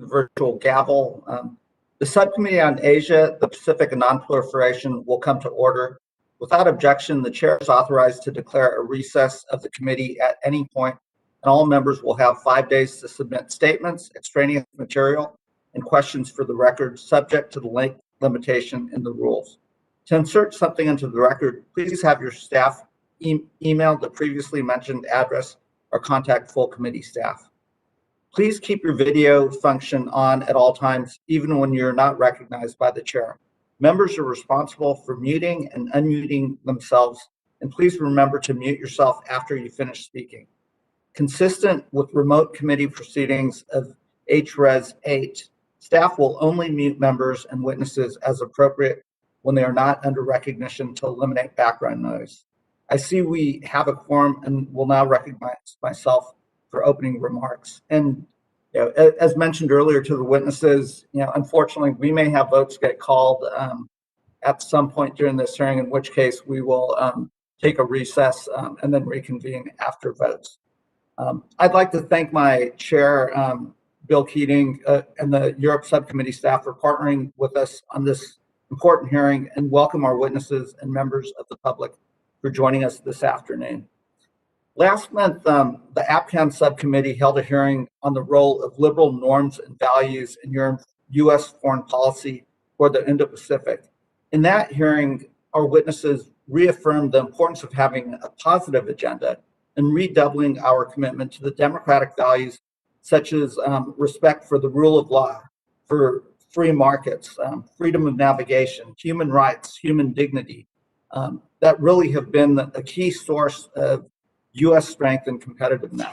the virtual gavel. The Subcommittee on Asia, the Pacific, and Nonproliferation will come to order. Without objection, the chair is authorized to declare a recess of the committee at any point, and all members will have 5 days to submit statements, extraneous material, and questions for the record, subject to the length limitation in the rules. To insert something into the record, please have your staff email the previously mentioned address or contact full committee staff. Please keep your video function on at all times, even when you're not recognized by the chair. Members are responsible for muting and unmuting themselves, and please remember to mute yourself after you finish speaking. Consistent with remote committee proceedings of HRES 8, staff will only mute members and witnesses as appropriate when they are not under recognition to eliminate background noise. I see we have a quorum and will now recognize myself for opening remarks. And as mentioned earlier to the witnesses, unfortunately, we may have votes get called at some point during this hearing, in which case we will take a recess and then reconvene after votes. I'd like to thank my chair, Bill Keating, and the Europe Subcommittee staff for partnering with us on this important hearing, and welcome our witnesses and members of the public for joining us this afternoon. Last month, the APCAN subcommittee held a hearing on the role of liberal norms and values in U.S. foreign policy for the Indo-Pacific. In that hearing, our witnesses reaffirmed the importance of having a positive agenda and redoubling our commitment to the democratic values such as respect for the rule of law, for free markets, freedom of navigation, human rights, human dignity, that really have been a key source of U.S. strength and competitiveness.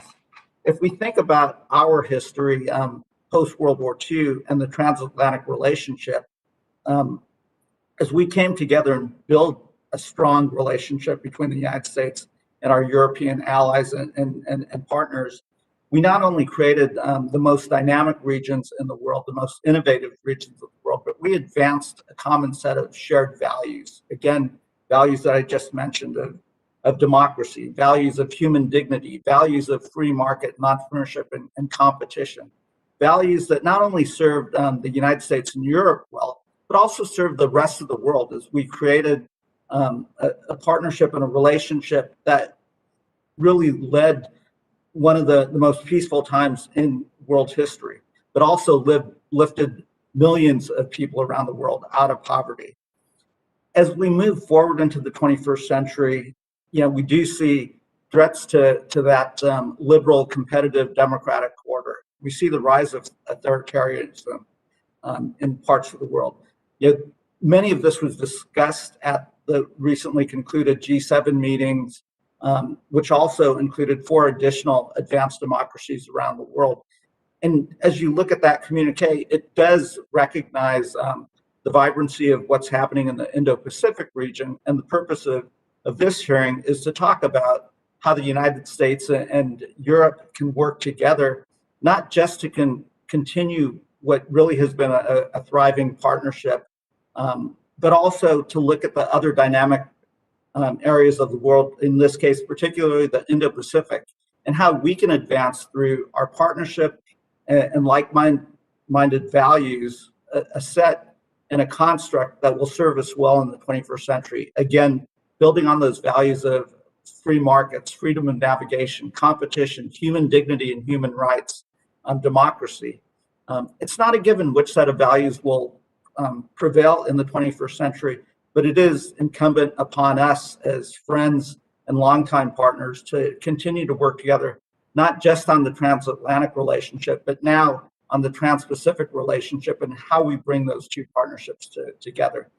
If we think about our history post-World War II and the transatlantic relationship, as we came together and built a strong relationship between the United States and our European allies and partners, we not only created the most dynamic regions in the world, the most innovative regions of the world, but we advanced a common set of shared values. Again, values that I just mentioned of democracy, values of human dignity, values of free market, entrepreneurship, and competition. Values that not only served the United States and Europe well, but also served the rest of the world as we created a partnership and a relationship that really led one of the most peaceful times in world history, but also lifted millions of people around the world out of poverty. As we move forward into the 21st century, we do see threats to that liberal, competitive, democratic order. We see the rise of authoritarianism in parts of the world. Many of this was discussed at the recently concluded G7 meetings, which also included 4 additional advanced democracies around the world. And as you look at that communique, it does recognize the vibrancy of what's happening in the Indo-Pacific region. And the purpose of this hearing is to talk about how the United States and Europe can work together, not just to continue what really has been a thriving partnership, but also to look at the other dynamic areas of the world, in this case, particularly the Indo-Pacific, and how we can advance through our partnership and like-minded values, a set and a construct that will serve us well in the 21st century. Again, building on those values of free markets, freedom of navigation, competition, human dignity and human rights, democracy. It's not a given which set of values will prevail in the 21st century, but it is incumbent upon us as friends and longtime partners to continue to work together, not just on the transatlantic relationship, but now on the trans-Pacific relationship and how we bring those two partnerships together.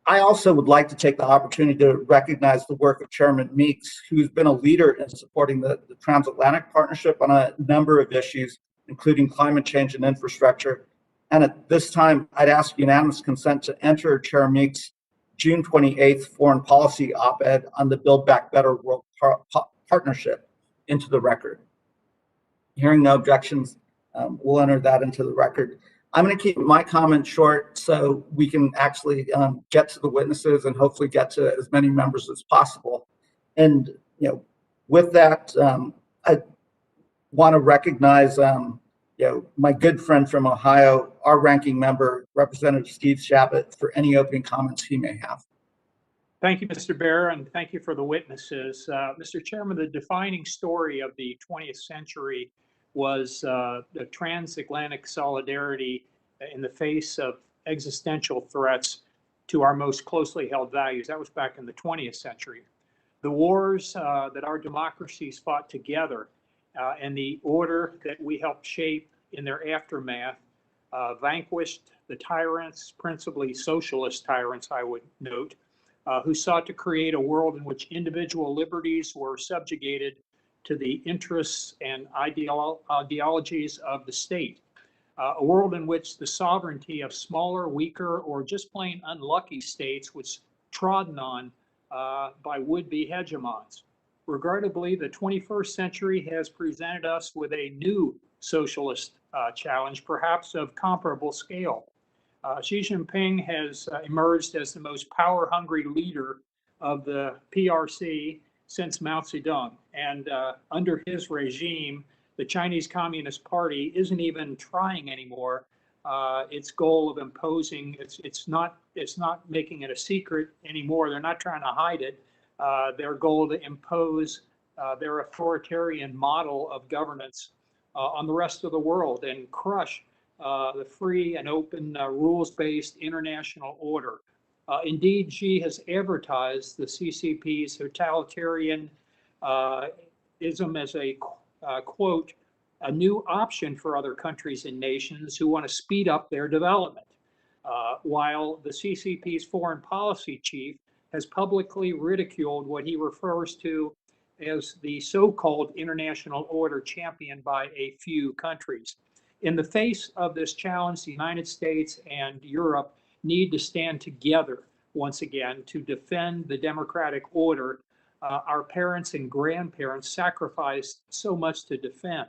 I also would like to take the opportunity to recognize the work of Chairman Meeks, who's been a leader in supporting the transatlantic partnership on a number of issues, including climate change and infrastructure. And at this time, I'd ask unanimous consent to enter Chair Meeks' June 28th foreign policy op-ed on the Build Back Better World Partnership into the record. Hearing no objections, we'll enter that into the record. I'm going to keep my comments short so we can actually get to the witnesses and hopefully get to as many members as possible. And with that, I want to recognize my good friend from Ohio, our ranking member, Representative Steve Shabbat, for any opening comments he may have. Thank you, Mr. Bear, and thank you for the witnesses. Mr. Chairman, the defining story of the 20th century was the transatlantic solidarity in the face of existential threats to our most closely held values. That was back in the 20th century. The wars that our democracies fought together and the order that we helped shape in their aftermath vanquished the tyrants, principally socialist tyrants, I would note, who sought to create a world in which individual liberties were subjugated to the interests and ideologies of the state. A world in which the sovereignty of smaller, weaker, or just plain unlucky states was trodden on by would-be hegemons. Regrettably, the 21st century has presented us with a new socialist challenge, perhaps of comparable scale. Xi Jinping has emerged as the most power-hungry leader of the PRC since Mao Zedong. And under his regime, the Chinese Communist Party isn't even trying anymore its goal of imposing. It's not making it a secret anymore. They're not trying to hide it. Their goal to impose their authoritarian model of governance on the rest of the world and crush the free and open rules-based international order. Indeed, Xi has advertised the CCP's totalitarianism as a, quote, a new option for other countries and nations who want to speed up their development. While the CCP's foreign policy chief has publicly ridiculed what he refers to as the so-called international order championed by a few countries. In the face of this challenge, the United States and Europe need to stand together once again to defend the democratic order our parents and grandparents sacrificed so much to defend.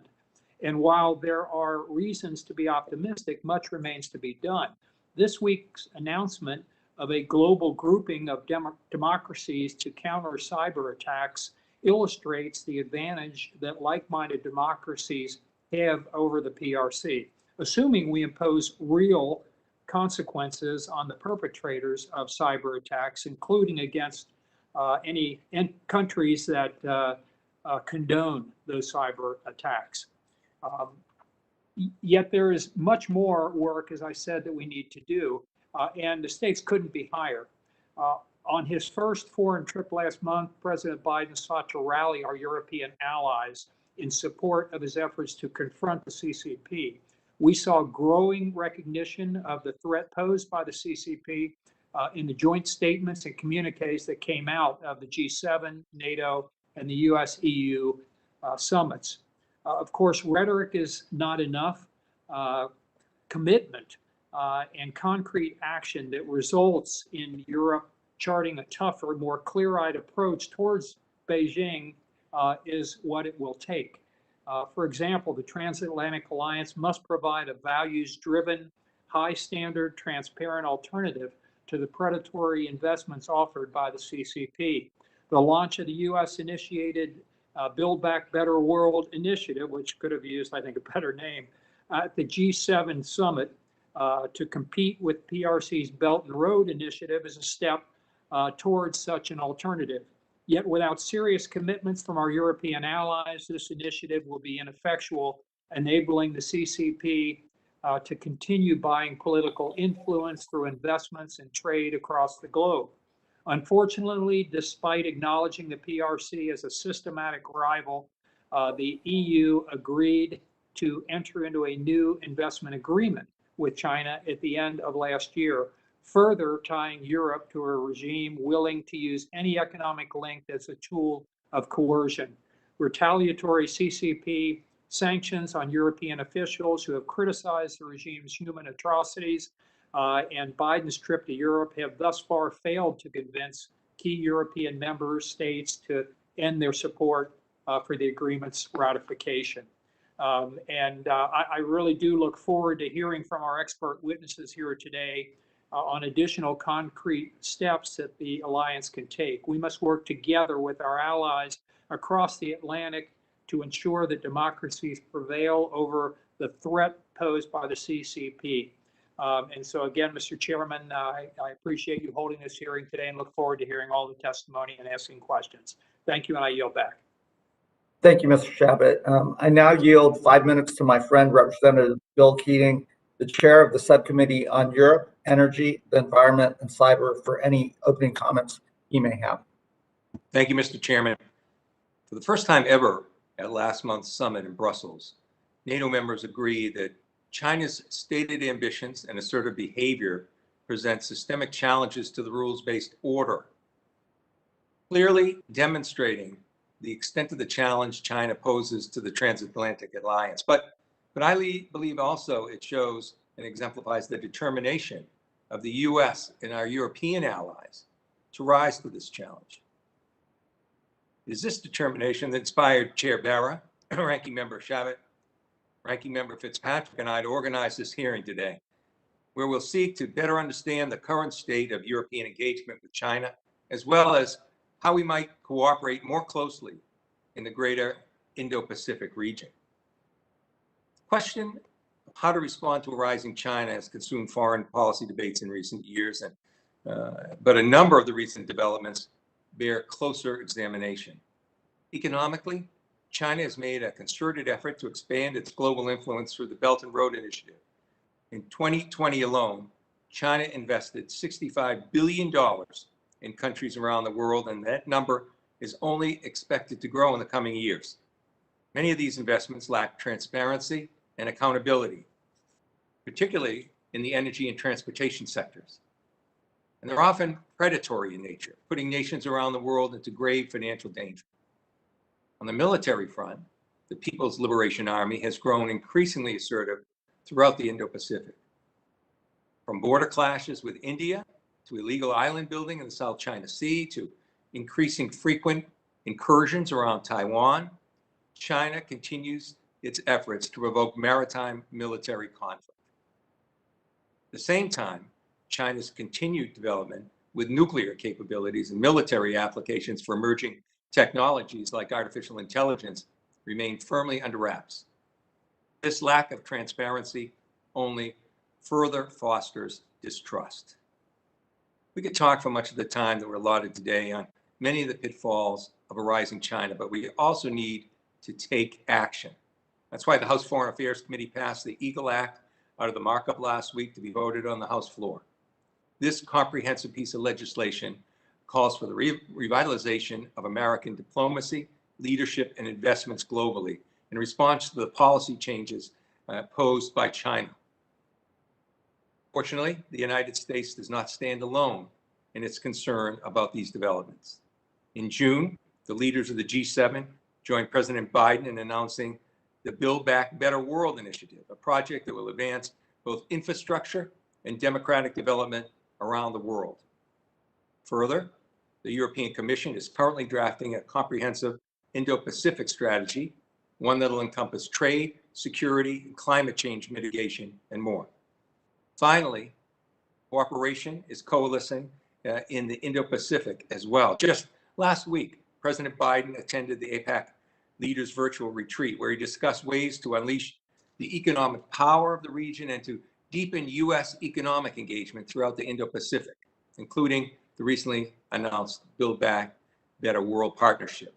And while there are reasons to be optimistic, much remains to be done. This week's announcement of a global grouping of democracies to counter cyber attacks illustrates the advantage that like-minded democracies have over the PRC, assuming we impose real consequences on the perpetrators of cyber attacks, including against any countries that condone those cyber attacks. Yet there is much more work, as I said, that we need to do, and the stakes couldn't be higher. On his first foreign trip last month, President Biden sought to rally our European allies in support of his efforts to confront the CCP. We saw growing recognition of the threat posed by the CCP in the joint statements and communiques that came out of the G7, NATO, and the US-EU summits. Of course, rhetoric is not enough. Commitment and concrete action that results in Europe charting a tougher, more clear-eyed approach towards Beijing is what it will take. For example, the Transatlantic Alliance must provide a values-driven, high-standard, transparent alternative to the predatory investments offered by the CCP. The launch of the U.S.-initiated Build Back Better World initiative, which could have used, I think, a better name, at the G7 summit to compete with PRC's Belt and Road initiative is a step towards such an alternative. Yet without serious commitments from our European allies, this initiative will be ineffectual, enabling the CCP to continue buying political influence through investments and trade across the globe. Unfortunately, despite acknowledging the PRC as a systematic rival, the EU agreed to enter into a new investment agreement with China at the end of last year, further tying Europe to a regime willing to use any economic link as a tool of coercion. Retaliatory CCP sanctions on European officials who have criticized the regime's human atrocities and Biden's trip to Europe have thus far failed to convince key European member states to end their support for the agreement's ratification. I really do look forward to hearing from our expert witnesses here today on additional concrete steps that the alliance can take. We must work together with our allies across the Atlantic to ensure that democracies prevail over the threat posed by the CCP. And so again, Mr. Chairman, I appreciate you holding this hearing today and look forward to hearing all the testimony and asking questions. Thank you, and I yield back. Thank you, Mr. Shabbat. I now yield 5 minutes to my friend, Representative Bill Keating, the chair of the Subcommittee on Europe, Energy, the Environment, and Cyber, for any opening comments he may have. Thank you, Mr. Chairman. For the first time ever at last month's summit in Brussels, NATO members agreed that China's stated ambitions and assertive behavior present systemic challenges to the rules-based order, clearly demonstrating the extent of the challenge China poses to the transatlantic alliance. But I believe also it shows and exemplifies the determination of the US and our European allies to rise to this challenge. It is this determination that inspired Chair Barra, Ranking Member Shabbat, Ranking Member Fitzpatrick, and I to organize this hearing today, where we'll seek to better understand the current state of European engagement with China, as well as how we might cooperate more closely in the greater Indo-Pacific region. The question of how to respond to a rising China has consumed foreign policy debates in recent years, but a number of the recent developments bear closer examination. Economically, China has made a concerted effort to expand its global influence through the Belt and Road Initiative. In 2020 alone, China invested $65 billion in countries around the world, and that number is only expected to grow in the coming years. Many of these investments lack transparency and accountability, particularly in the energy and transportation sectors. And they're often predatory in nature, putting nations around the world into grave financial danger. On the military front, the People's Liberation Army has grown increasingly assertive throughout the Indo-Pacific. From border clashes with India, to illegal island building in the South China Sea, to increasing frequent incursions around Taiwan, China continues its efforts to provoke maritime military conflict. At the same time, China's continued development with nuclear capabilities and military applications for emerging technologies like artificial intelligence remain firmly under wraps. This lack of transparency only further fosters distrust. We could talk for much of the time that we're allotted today on many of the pitfalls of a rising China, but we also need to take action. That's why the House Foreign Affairs Committee passed the Eagle Act out of the markup last week to be voted on the House floor. This comprehensive piece of legislation calls for the revitalization of American diplomacy, leadership, and investments globally in response to the policy changes posed by China. Fortunately, the United States does not stand alone in its concern about these developments. In June, the leaders of the G7 joined President Biden in announcing the Build Back Better World initiative, a project that will advance both infrastructure and democratic development around the world. Further, the European Commission is currently drafting a comprehensive Indo-Pacific strategy, one that will encompass trade, security, climate change mitigation, and more. Finally, cooperation is coalescing in the Indo-Pacific as well. Just last week, President Biden attended the APEC leaders virtual retreat, where he discussed ways to unleash the economic power of the region and to deepen U.S. economic engagement throughout the Indo-Pacific, including the recently announced Build Back Better World Partnership.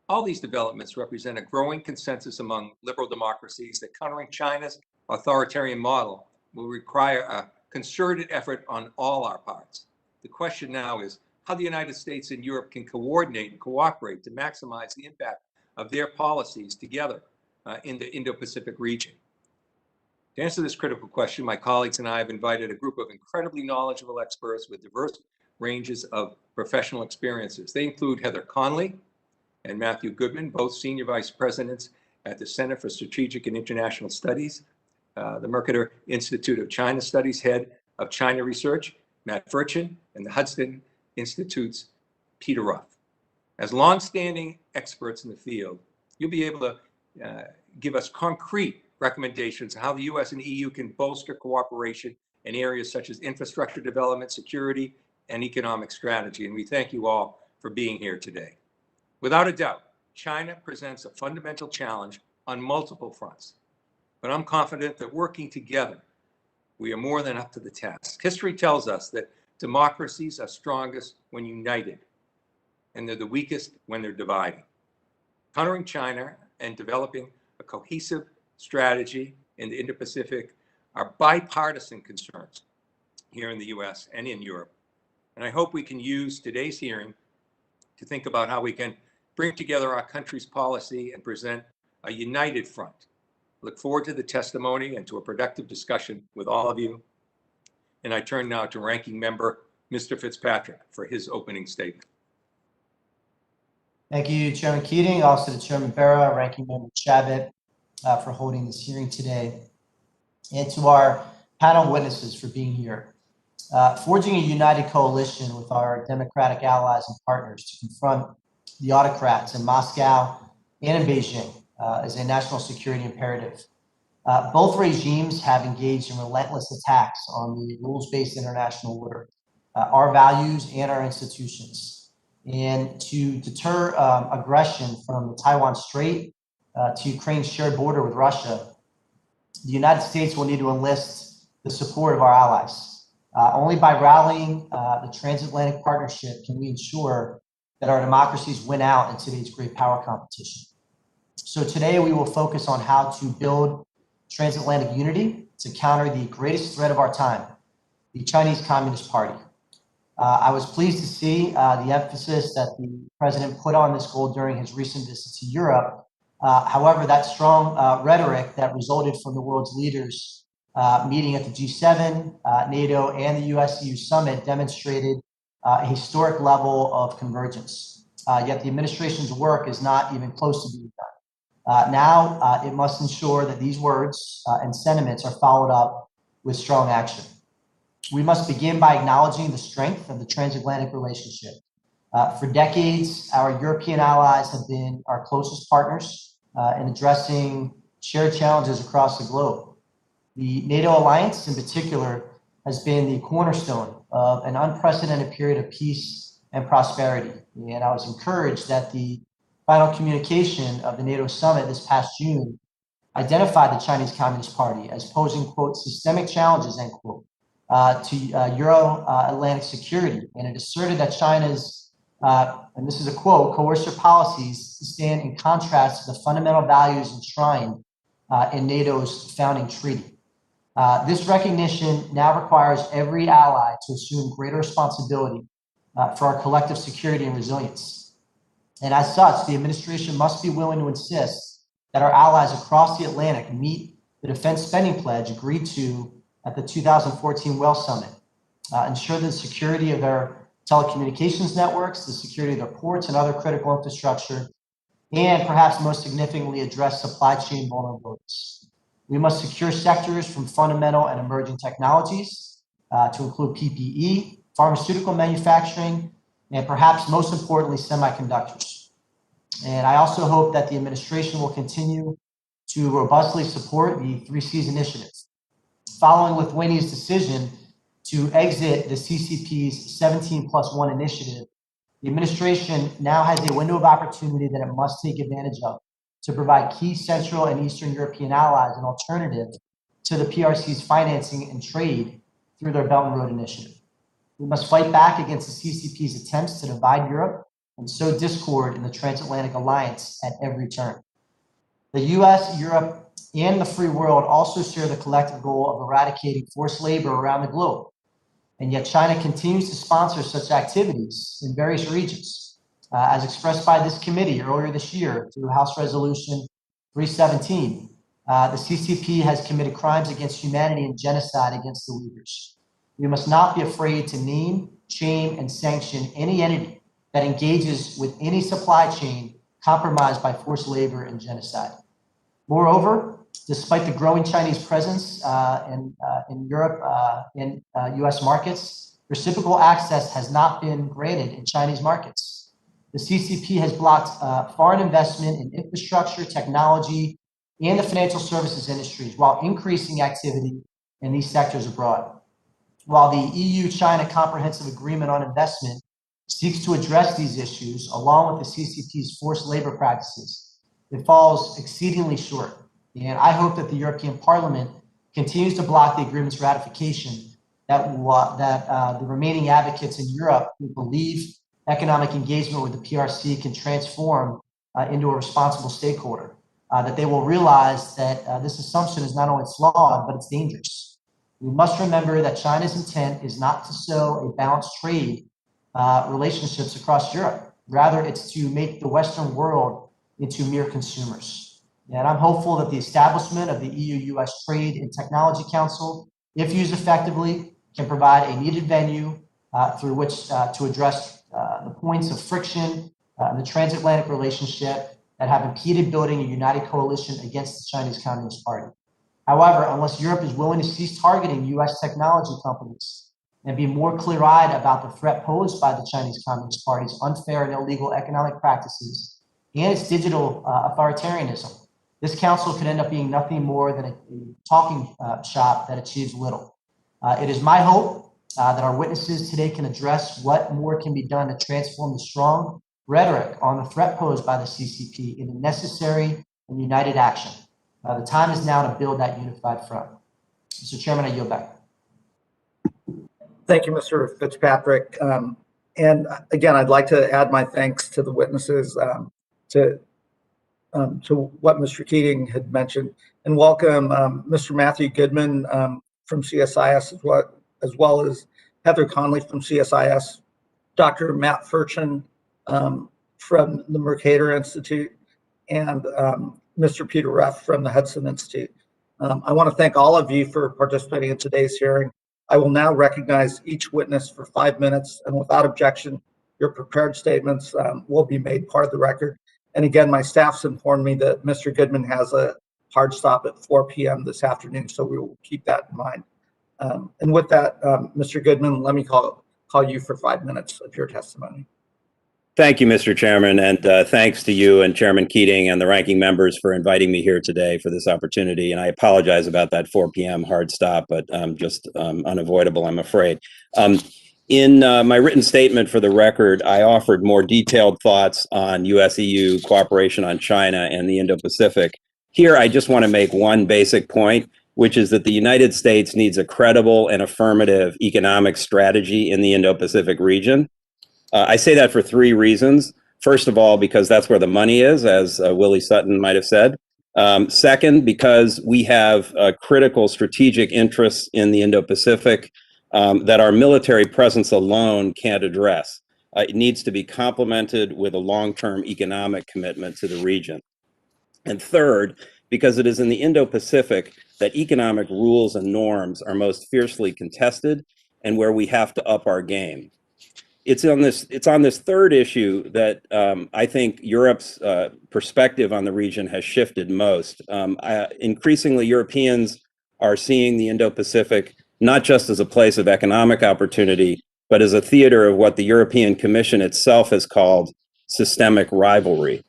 All these developments represent a growing consensus among liberal democracies that countering China's authoritarian model will require a concerted effort on all our parts. The question now is how the United States and Europe can coordinate and cooperate to maximize the impact of their policies together in the Indo-Pacific region. To answer this critical question, my colleagues and I have invited a group of incredibly knowledgeable experts with diverse ranges of professional experiences. They include Heather Conley and Matthew Goodman, both senior vice presidents at the Center for Strategic and International Studies, the Mercator Institute of China Studies, head of China Research, Matt Furchin, and the Hudson Institute's Peter Ruff. As longstanding experts in the field, you'll be able to give us concrete recommendations on how the US and EU can bolster cooperation in areas such as infrastructure development, security, and economic strategy. And we thank you all for being here today. Without a doubt, China presents a fundamental challenge on multiple fronts. but I'm confident that working together, we are more than up to the task. History tells us that democracies are strongest when united, and they're the weakest when they're divided. Countering China and developing a cohesive strategy in the Indo-Pacific are bipartisan concerns here in the US and in Europe. And I hope we can use today's hearing to think about how we can bring together our country's policy and present a united front. Look forward to the testimony and to a productive discussion with all of you. And I turn now to Ranking Member Mr. Fitzpatrick for his opening statement. Thank you, Chairman Keating, also to Chairman Barra, Ranking Member Chabot, for holding this hearing today, and to our panel witnesses for being here. Forging a united coalition with our democratic allies and partners to confront the autocrats in Moscow and in Beijing is a national security imperative. Both regimes have engaged in relentless attacks on the rules-based international order, our values, and our institutions. And to deter aggression from the Taiwan Strait to Ukraine's shared border with Russia, the United States will need to enlist the support of our allies. Only by rallying the transatlantic partnership can we ensure that our democracies win out in today's great power competition. So today we will focus on how to build transatlantic unity to counter the greatest threat of our time, the Chinese Communist Party. I was pleased to see the emphasis that the president put on this goal during his recent visit to Europe. However, that strong rhetoric that resulted from the world's leaders meeting at the G7, NATO, and the US-EU summit demonstrated a historic level of convergence. Yet the administration's work is not even close to being done. Now it must ensure that these words and sentiments are followed up with strong action. We must begin by acknowledging the strength of the transatlantic relationship. For decades, our European allies have been our closest partners in addressing shared challenges across the globe. The NATO alliance, in particular, has been the cornerstone of an unprecedented period of peace and prosperity. And I was encouraged that the final communication of the NATO summit this past June identified the Chinese Communist Party as posing, quote, systemic challenges, end quote, to Euro-Atlantic security. And it asserted that China's, and this is a quote, coercive policies stand in contrast to the fundamental values enshrined in NATO's founding treaty. This recognition now requires every ally to assume greater responsibility for our collective security and resilience. And as such, the administration must be willing to insist that our allies across the Atlantic meet the defense spending pledge agreed to at the 2014 Wales Summit, ensure the security of their telecommunications networks, the security of their ports and other critical infrastructure, and perhaps most significantly address supply chain vulnerabilities. We must secure sectors from fundamental and emerging technologies to include PPE, pharmaceutical manufacturing, and perhaps most importantly, semiconductors. And I also hope that the administration will continue to robustly support the 3Cs initiative. Following Lithuania's decision to exit the CCP's 17+1 initiative, the administration now has a window of opportunity that it must take advantage of to provide key Central and Eastern European allies an alternative to the PRC's financing and trade through their Belt and Road Initiative. We must fight back against the CCP's attempts to divide Europe and sow discord in the transatlantic alliance at every turn. The US, Europe, and the free world also share the collective goal of eradicating forced labor around the globe. And yet China continues to sponsor such activities in various regions, as expressed by this committee earlier this year through House Resolution 317. The CCP has committed crimes against humanity and genocide against the Uyghurs. We must not be afraid to name, shame, and sanction any entity that engages with any supply chain compromised by forced labor and genocide. Moreover, despite the growing Chinese presence in Europe and US markets, reciprocal access has not been granted in Chinese markets. The CCP has blocked foreign investment in infrastructure, technology, and the financial services industries while increasing activity in these sectors abroad. While the EU-China Comprehensive Agreement on Investment seeks to address these issues along with the CCP's forced labor practices, it falls exceedingly short. And I hope that the European Parliament continues to block the agreement's ratification, that the remaining advocates in Europe who believe economic engagement with the PRC can transform into a responsible stakeholder, that they will realize that this assumption is not only flawed, but it's dangerous. We must remember that China's intent is not to sow a balanced trade relationships across Europe. Rather, it's to make the Western world into mere consumers. And I'm hopeful that the establishment of the EU-US Trade and Technology Council, if used effectively, can provide a needed venue through which to address the points of friction in the transatlantic relationship that have impeded building a united coalition against the Chinese Communist Party. However, unless Europe is willing to cease targeting US technology companies and be more clear-eyed about the threat posed by the Chinese Communist Party's unfair and illegal economic practices and its digital authoritarianism, this council could end up being nothing more than a talking shop that achieves little. It is my hope that our witnesses today can address what more can be done to transform the strong rhetoric on the threat posed by the CCP into necessary and united action. The time is now to build that unified front. Mr. Chairman, I yield back. Thank you, Mr. Fitzpatrick. And again, I'd like to add my thanks to the witnesses to what Mr. Keating had mentioned, and welcome Mr. Matthew Goodman from CSIS, as well as Heather Conley from CSIS, Dr. Matt Furchin from the Mercator Institute, and Mr. Peter Ruff from the Hudson Institute. I want to thank all of you for participating in today's hearing. I will now recognize each witness for 5 minutes, and without objection, your prepared statements will be made part of the record. And again, my staff's informed me that Mr. Goodman has a hard stop at 4 p.m. this afternoon, so we will keep that in mind. And with that, Mr. Goodman, let me call you for 5 minutes of your testimony. Thank you, Mr. Chairman, and thanks to you and Chairman Keating and the ranking members for inviting me here today for this opportunity. And I apologize about that 4 p.m. hard stop, but just unavoidable, I'm afraid. In my written statement for the record, I offered more detailed thoughts on US-EU cooperation on China and the Indo-Pacific. Here, I just want to make one basic point, which is that the United States needs a credible and affirmative economic strategy in the Indo-Pacific region. I say that for 3 reasons. First of all, because that's where the money is, as Willie Sutton might have said. Second, because we have critical strategic interests in the Indo-Pacific that our military presence alone can't address. It needs to be complemented with a long-term economic commitment to the region. And third, because it is in the Indo-Pacific that economic rules and norms are most fiercely contested and where we have to up our game. It's on this third issue that I think Europe's perspective on the region has shifted most. Increasingly, Europeans are seeing the Indo-Pacific not just as a place of economic opportunity, but as a theater of what the European Commission itself has called systemic rivalry.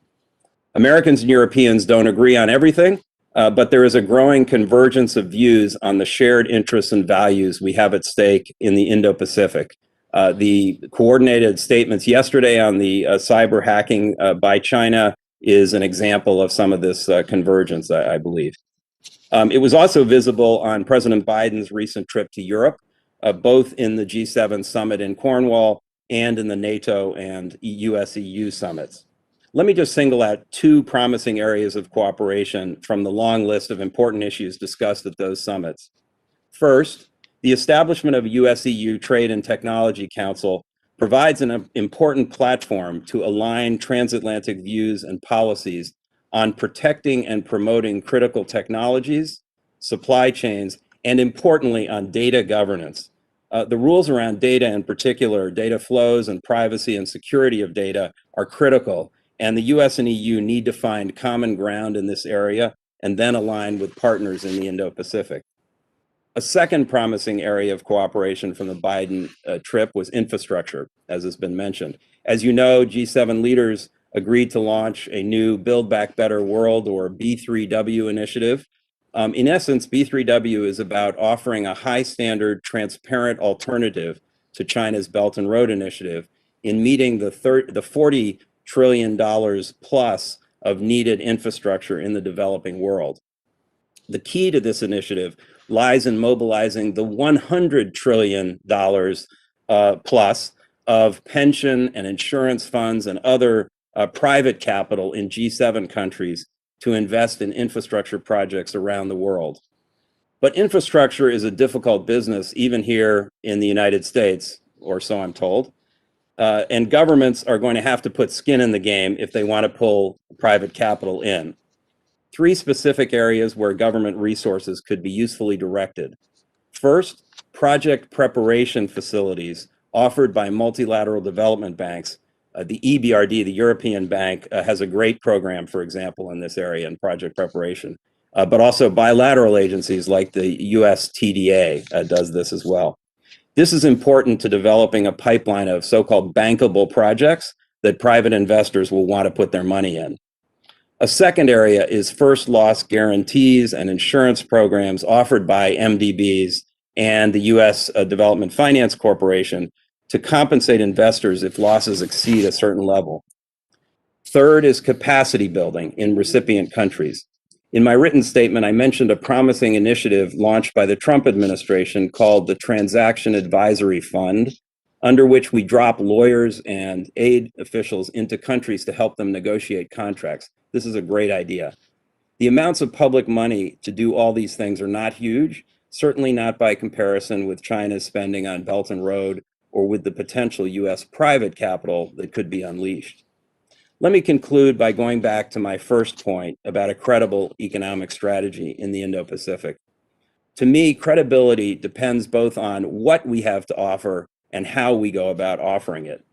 Americans and Europeans don't agree on everything, but there is a growing convergence of views on the shared interests and values we have at stake in the Indo-Pacific. The coordinated statements yesterday on the cyber hacking by China is an example of some of this convergence, I believe. It was also visible on President Biden's recent trip to Europe, both in the G7 summit in Cornwall and in the NATO and US-EU summits. Let me just single out 2 promising areas of cooperation from the long list of important issues discussed at those summits. First, the establishment of a US-EU Trade and Technology Council provides an important platform to align transatlantic views and policies on protecting and promoting critical technologies, supply chains, and importantly, on data governance. The rules around data, in particular, data flows and privacy and security of data, are critical, and the US and EU need to find common ground in this area and then align with partners in the Indo-Pacific. A second promising area of cooperation from the Biden trip was infrastructure, as has been mentioned. As you know, G7 leaders agreed to launch a new Build Back Better World, or B3W initiative. In essence, B3W is about offering a high standard, transparent alternative to China's Belt and Road Initiative in meeting the $40 trillion plus of needed infrastructure in the developing world. The key to this initiative lies in mobilizing the $100 trillion plus of pension and insurance funds and other private capital in G7 countries to invest in infrastructure projects around the world. But infrastructure is a difficult business, even here in the United States, or so I'm told. And governments are going to have to put skin in the game if they want to pull private capital in. 3 specific areas where government resources could be usefully directed. First, project preparation facilities offered by multilateral development banks. The EBRD, the European Bank, has a great program, for example, in this area in project preparation. But also bilateral agencies like the US TDA does this as well. This is important to developing a pipeline of so-called bankable projects that private investors will want to put their money in. A second area is first loss guarantees and insurance programs offered by MDBs and the US Development Finance Corporation to compensate investors if losses exceed a certain level. Third is capacity building in recipient countries. In my written statement, I mentioned a promising initiative launched by the Trump administration called the Transaction Advisory Fund, under which we drop lawyers and aid officials into countries to help them negotiate contracts. This is a great idea. The amounts of public money to do all these things are not huge, certainly not by comparison with China's spending on Belt and Road or with the potential US private capital that could be unleashed. Let me conclude by going back to my first point about a credible economic strategy in the Indo-Pacific. To me, credibility depends both on what we have to offer and how we go about offering it.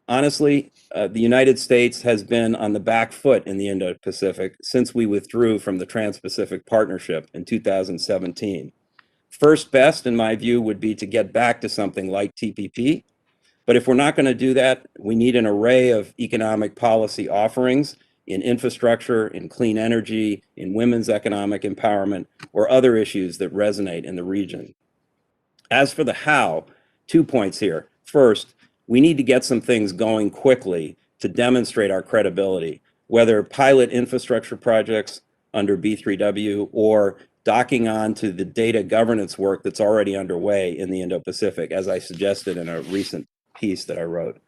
Honestly, the United States has been on the back foot in the Indo-Pacific since we withdrew from the Trans-Pacific Partnership in 2017. First best, in my view, would be to get back to something like TPP. But if we're not going to do that, we need an array of economic policy offerings in infrastructure, in clean energy, in women's economic empowerment, or other issues that resonate in the region. As for the how, 2 points here. First, we need to get some things going quickly to demonstrate our credibility, whether pilot infrastructure projects under B3W or docking on to the data governance work that's already underway in the Indo-Pacific, as I suggested in a recent piece that I wrote.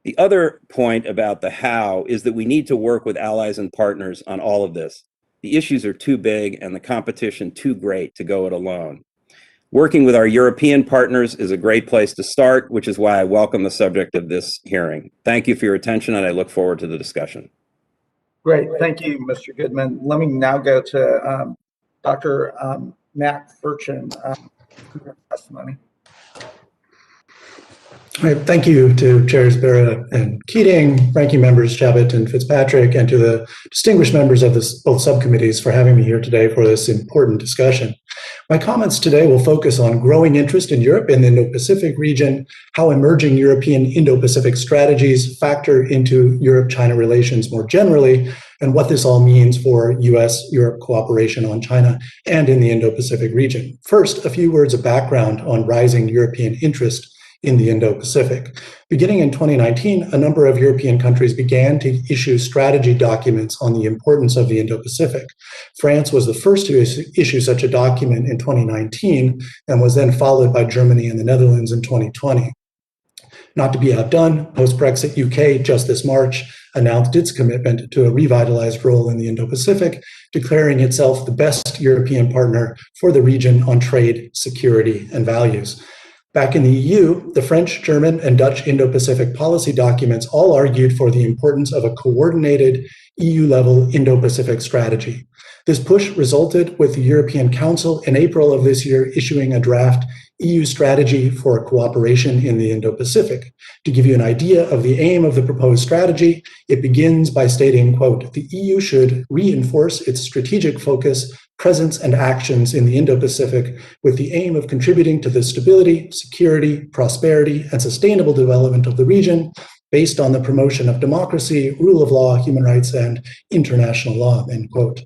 The other point about the how is that we need to work with allies and partners on all of this. The issues are too big and the competition too great to go it alone. Working with our European partners is a great place to start, which is why I welcome the subject of this hearing. Thank you for your attention, and I look forward to the discussion. Great, thank you, Mr. Goodman. Let me now go to Dr. Matt Furchin for testimony. All right, thank you to Chairs Barra and Keating, ranking members Chabot and Fitzpatrick, and to the distinguished members of both subcommittees for having me here today for this important discussion. My comments today will focus on growing interest in Europe and the Indo-Pacific region, how emerging European Indo-Pacific strategies factor into Europe-China relations more generally, and what this all means for US-Europe cooperation on China and in the Indo-Pacific region. First, a few words of background on rising European interest in the Indo-Pacific. Beginning in 2019, a number of European countries began to issue strategy documents on the importance of the Indo-Pacific. France was the first to issue such a document in 2019 and was then followed by Germany and the Netherlands in 2020. Not to be outdone, post-Brexit UK just this March announced its commitment to a revitalized role in the Indo-Pacific, declaring itself the best European partner for the region on trade, security, and values. Back in the EU, the French, German, and Dutch Indo-Pacific policy documents all argued for the importance of a coordinated EU-level Indo-Pacific strategy. This push resulted with the European Council in April of this year issuing a draft EU strategy for cooperation in the Indo-Pacific. To give you an idea of the aim of the proposed strategy, it begins by stating, quote, the EU should reinforce its strategic focus, presence, and actions in the Indo-Pacific with the aim of contributing to the stability, security, prosperity, and sustainable development of the region based on the promotion of democracy, rule of law, human rights, and international law, end quote.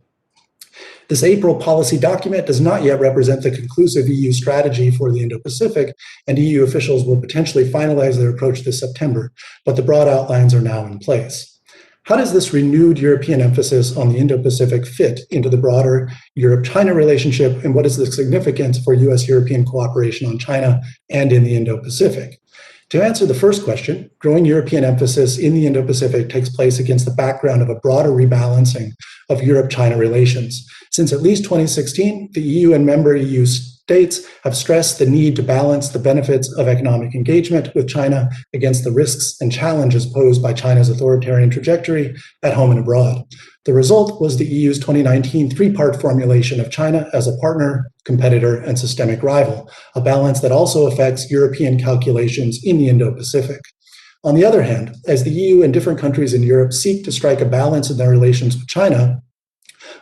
This April policy document does not yet represent the conclusive EU strategy for the Indo-Pacific, and EU officials will potentially finalize their approach this September, but the broad outlines are now in place. How does this renewed European emphasis on the Indo-Pacific fit into the broader Europe-China relationship, and what is the significance for US-European cooperation on China and in the Indo-Pacific? To answer the first question, growing European emphasis in the Indo-Pacific takes place against the background of a broader rebalancing of Europe-China relations. Since at least 2016, the EU and member EU states have stressed the need to balance the benefits of economic engagement with China against the risks and challenges posed by China's authoritarian trajectory at home and abroad. The result was the EU's 2019 three-part formulation of China as a partner, competitor, and systemic rival, a balance that also affects European calculations in the Indo-Pacific. On the other hand, as the EU and different countries in Europe seek to strike a balance in their relations with China,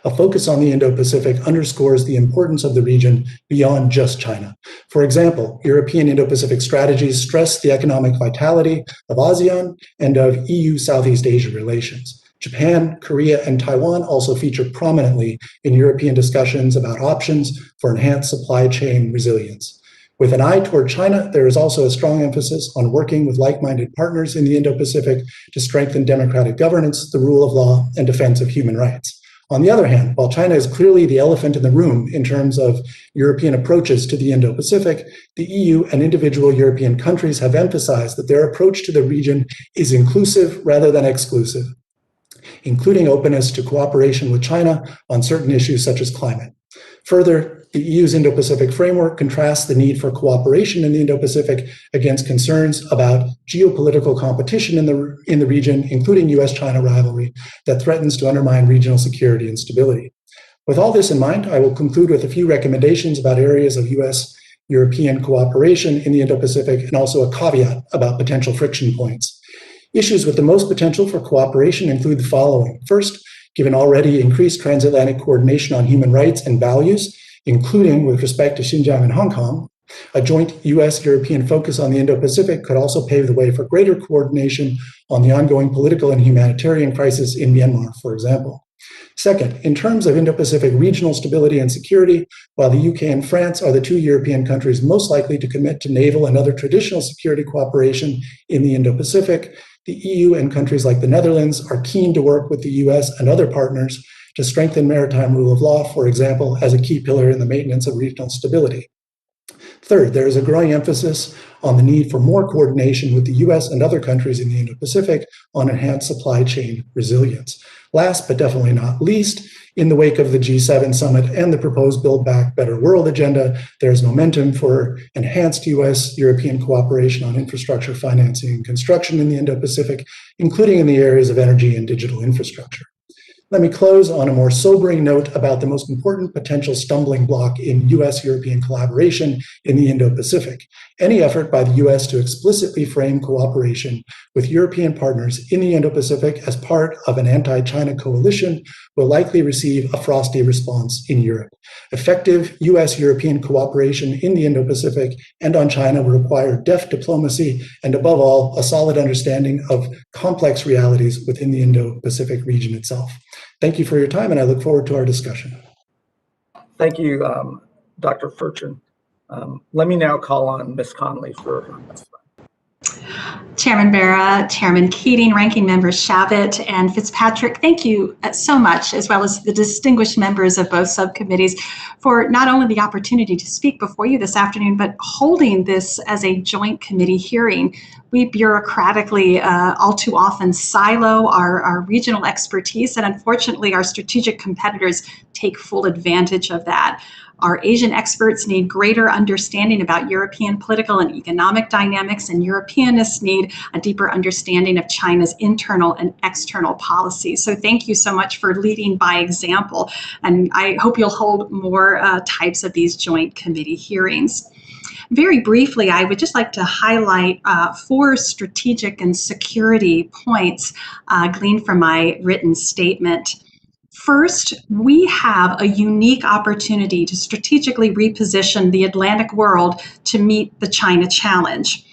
a focus on the Indo-Pacific underscores the importance of the region beyond just China. For example, European Indo-Pacific strategies stress the economic vitality of ASEAN and of EU-Southeast Asia relations. Japan, Korea, and Taiwan also feature prominently in European discussions about options for enhanced supply chain resilience. With an eye toward China, there is also a strong emphasis on working with like-minded partners in the Indo-Pacific to strengthen democratic governance, the rule of law, and defense of human rights. On the other hand, while China is clearly the elephant in the room in terms of European approaches to the Indo-Pacific, the EU and individual European countries have emphasized that their approach to the region is inclusive rather than exclusive, including openness to cooperation with China on certain issues such as climate. Further, the EU's Indo-Pacific framework contrasts the need for cooperation in the Indo-Pacific against concerns about geopolitical competition in the region, including US-China rivalry that threatens to undermine regional security and stability. With all this in mind, I will conclude with a few recommendations about areas of US-European cooperation in the Indo-Pacific and also a caveat about potential friction points. Issues with the most potential for cooperation include the following. First, given already increased transatlantic coordination on human rights and values, including with respect to Xinjiang and Hong Kong, a joint US-European focus on the Indo-Pacific could also pave the way for greater coordination on the ongoing political and humanitarian crisis in Myanmar, for example. Second, in terms of Indo-Pacific regional stability and security, while the UK and France are the two European countries most likely to commit to naval and other traditional security cooperation in the Indo-Pacific, the EU and countries like the Netherlands are keen to work with the US and other partners to strengthen maritime rule of law, for example, as a key pillar in the maintenance of regional stability. Third, there is a growing emphasis on the need for more coordination with the US and other countries in the Indo-Pacific on enhanced supply chain resilience. Last, but definitely not least, in the wake of the G7 summit and the proposed Build Back Better World agenda, there's momentum for enhanced US-European cooperation on infrastructure financing and construction in the Indo-Pacific, including in the areas of energy and digital infrastructure. Let me close on a more sobering note about the most important potential stumbling block in US-European collaboration in the Indo-Pacific. Any effort by the US to explicitly frame cooperation with European partners in the Indo-Pacific as part of an anti-China coalition will likely receive a frosty response in Europe. Effective US-European cooperation in the Indo-Pacific and on China will require deft diplomacy and, above all, a solid understanding of complex realities within the Indo-Pacific region itself. Thank you for your time, and I look forward to our discussion. Thank you, Dr. Furchin. Let me now call on Ms. Conley for her testimony. Chairman Barra, Chairman Keating, Ranking Members Shabbat and Fitzpatrick, thank you so much, as well as the distinguished members of both subcommittees, for not only the opportunity to speak before you this afternoon, but holding this as a joint committee hearing. We bureaucratically all too often silo our regional expertise, and unfortunately our strategic competitors take full advantage of that. Our Asian experts need greater understanding about European political and economic dynamics, and Europeanists need a deeper understanding of China's internal and external policies. So thank you so much for leading by example, and I hope you'll hold more types of these joint committee hearings. Very briefly, I would just like to highlight 4 strategic and security points gleaned from my written statement. First, we have a unique opportunity to strategically reposition the Atlantic world to meet the China challenge.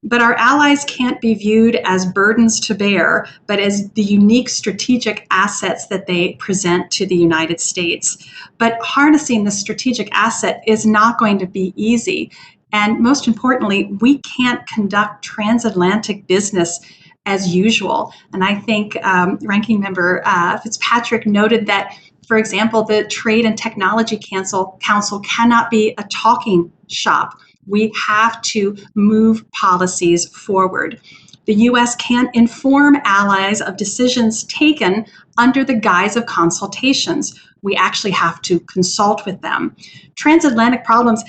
But our allies can't be viewed as burdens to bear, but as the unique strategic assets that they present to the United States. But harnessing the strategic asset is not going to be easy. And most importantly, we can't conduct transatlantic business as usual. And I think Ranking Member Fitzpatrick noted that, for example, the Trade and Technology Council cannot be a talking shop. We have to move policies forward. The U.S. can't inform allies of decisions taken under the guise of consultations. We actually have to consult with them. Transatlantic problems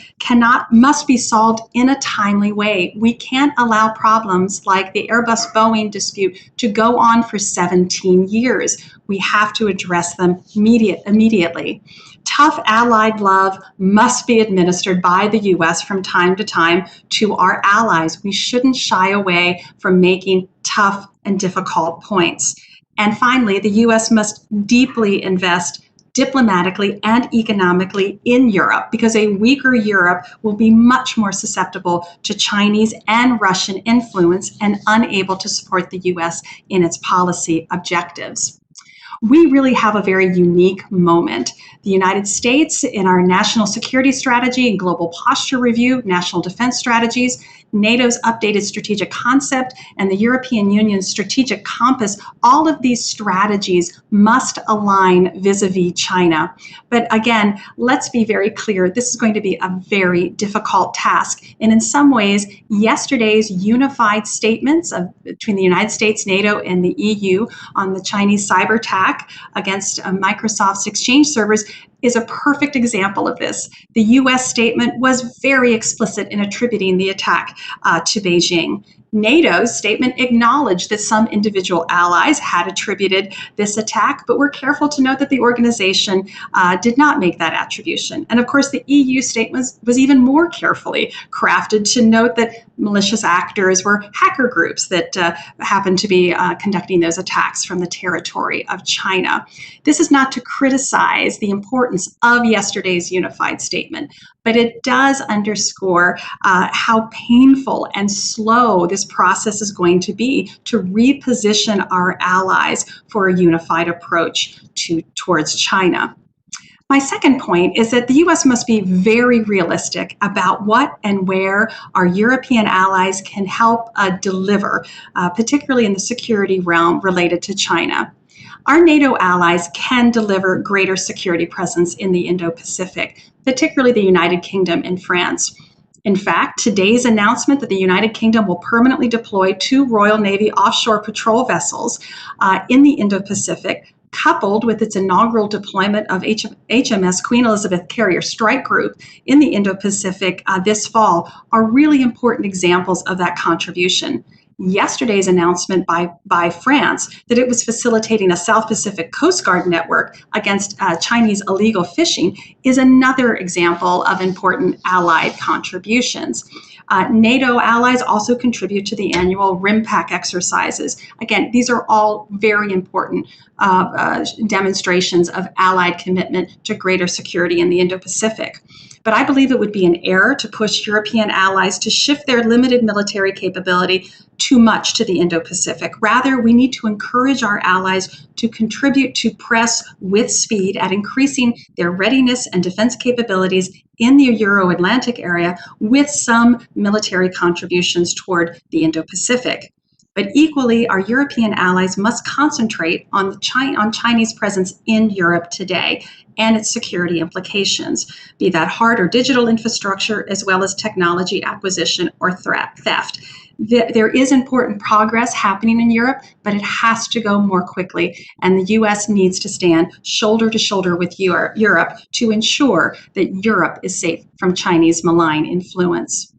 must be solved in a timely way. We can't allow problems like the Airbus-Boeing dispute to go on for 17 years. We have to address them immediately. Tough allied love must be administered by the U.S. from time to time to our allies. We shouldn't shy away from making tough and difficult points. And finally, the U.S. must deeply invest diplomatically and economically in Europe, because a weaker Europe will be much more susceptible to Chinese and Russian influence and unable to support the U.S. in its policy objectives. We really have a very unique moment. The United States, in our national security strategy and global posture review, national defense strategies, NATO's updated strategic concept, and the European Union's strategic compass, all of these strategies must align vis-a-vis China. But again, let's be very clear, this is going to be a very difficult task. And in some ways, yesterday's unified statements between the United States, NATO, and the EU on the Chinese cyber attack against Microsoft's Exchange servers is a perfect example of this. The US statement was very explicit in attributing the attack to Beijing. NATO's statement acknowledged that some individual allies had attributed this attack, but we're careful to note that the organization did not make that attribution. And of course, the EU statement was even more carefully crafted to note that malicious actors were hacker groups that happened to be conducting those attacks from the territory of China. This is not to criticize the importance of yesterday's unified statement, but it does underscore how painful and slow this process is going to be to reposition our allies for a unified approach towards China. My second point is that the U.S. must be very realistic about what and where our European allies can help deliver, particularly in the security realm related to China. Our NATO allies can deliver greater security presence in the Indo-Pacific, particularly the United Kingdom and France. In fact, today's announcement that the United Kingdom will permanently deploy 2 Royal Navy offshore patrol vessels in the Indo-Pacific, coupled with its inaugural deployment of HMS Queen Elizabeth Carrier Strike Group in the Indo-Pacific this fall, are really important examples of that contribution. Yesterday's announcement by France that it was facilitating a South Pacific Coast Guard network against Chinese illegal fishing is another example of important allied contributions. NATO allies also contribute to the annual RIMPAC exercises. Again, these are all very important demonstrations of allied commitment to greater security in the Indo-Pacific. But I believe it would be an error to push European allies to shift their limited military capability too much to the Indo-Pacific. Rather, we need to encourage our allies to contribute to press with speed at increasing their readiness and defense capabilities in the Euro-Atlantic area with some military contributions toward the Indo-Pacific. But equally, our European allies must concentrate on Chinese presence in Europe today and its security implications, be that hard or digital infrastructure, as well as technology acquisition or theft. There is important progress happening in Europe, but it has to go more quickly, and the U.S. needs to stand shoulder to shoulder with Europe to ensure that Europe is safe from Chinese malign influence.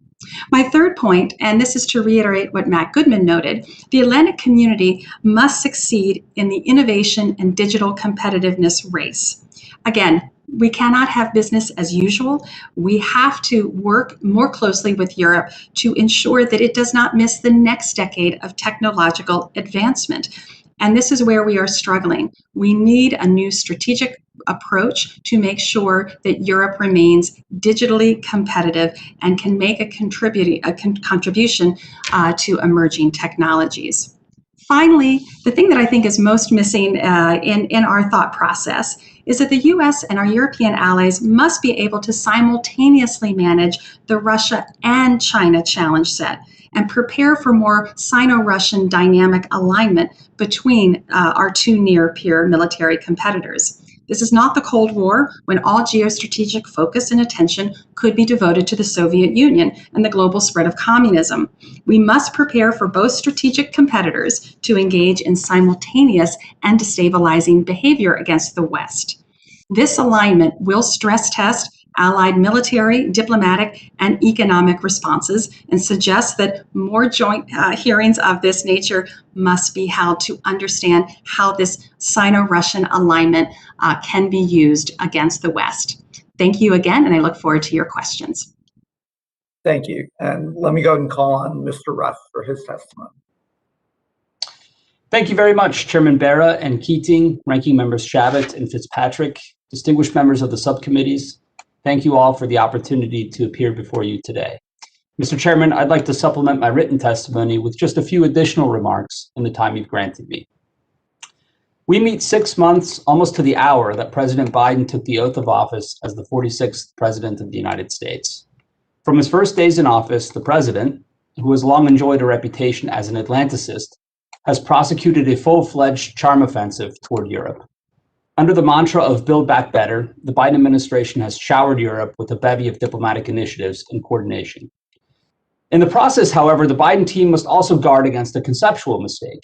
My third point, and this is to reiterate what Matt Goodman noted, the Atlantic community must succeed in the innovation and digital competitiveness race. Again, we cannot have business as usual. We have to work more closely with Europe to ensure that it does not miss the next decade of technological advancement. And this is where we are struggling. We need a new strategic approach to make sure that Europe remains digitally competitive and can make a contribution to emerging technologies. Finally, the thing that I think is most missing in our thought process is that the US and our European allies must be able to simultaneously manage the Russia and China challenge set and prepare for more Sino-Russian dynamic alignment between our two near-peer military competitors. This is not the Cold War, when all geostrategic focus and attention could be devoted to the Soviet Union and the global spread of communism. We must prepare for both strategic competitors to engage in simultaneous and destabilizing behavior against the West. This alignment will stress test allied military, diplomatic, and economic responses and suggests that more joint hearings of this nature must be held to understand how this Sino-Russian alignment can be used against the West. Thank you again, and I look forward to your questions. Thank you. And let me go ahead and call on Mr. Ruff for his testimony. Thank you very much, Chairman Bera and Keating, Ranking Members Shabbat and Fitzpatrick, distinguished members of the subcommittees. Thank you all for the opportunity to appear before you today. Mr. Chairman, I'd like to supplement my written testimony with just a few additional remarks in the time you've granted me. We meet 6 months, almost to the hour, that President Biden took the oath of office as the 46th President of the United States. From his first days in office, the President, who has long enjoyed a reputation as an Atlanticist, has prosecuted a full-fledged charm offensive toward Europe. Under the mantra of Build Back Better, the Biden administration has showered Europe with a bevy of diplomatic initiatives and coordination. In the process, however, the Biden team must also guard against a conceptual mistake.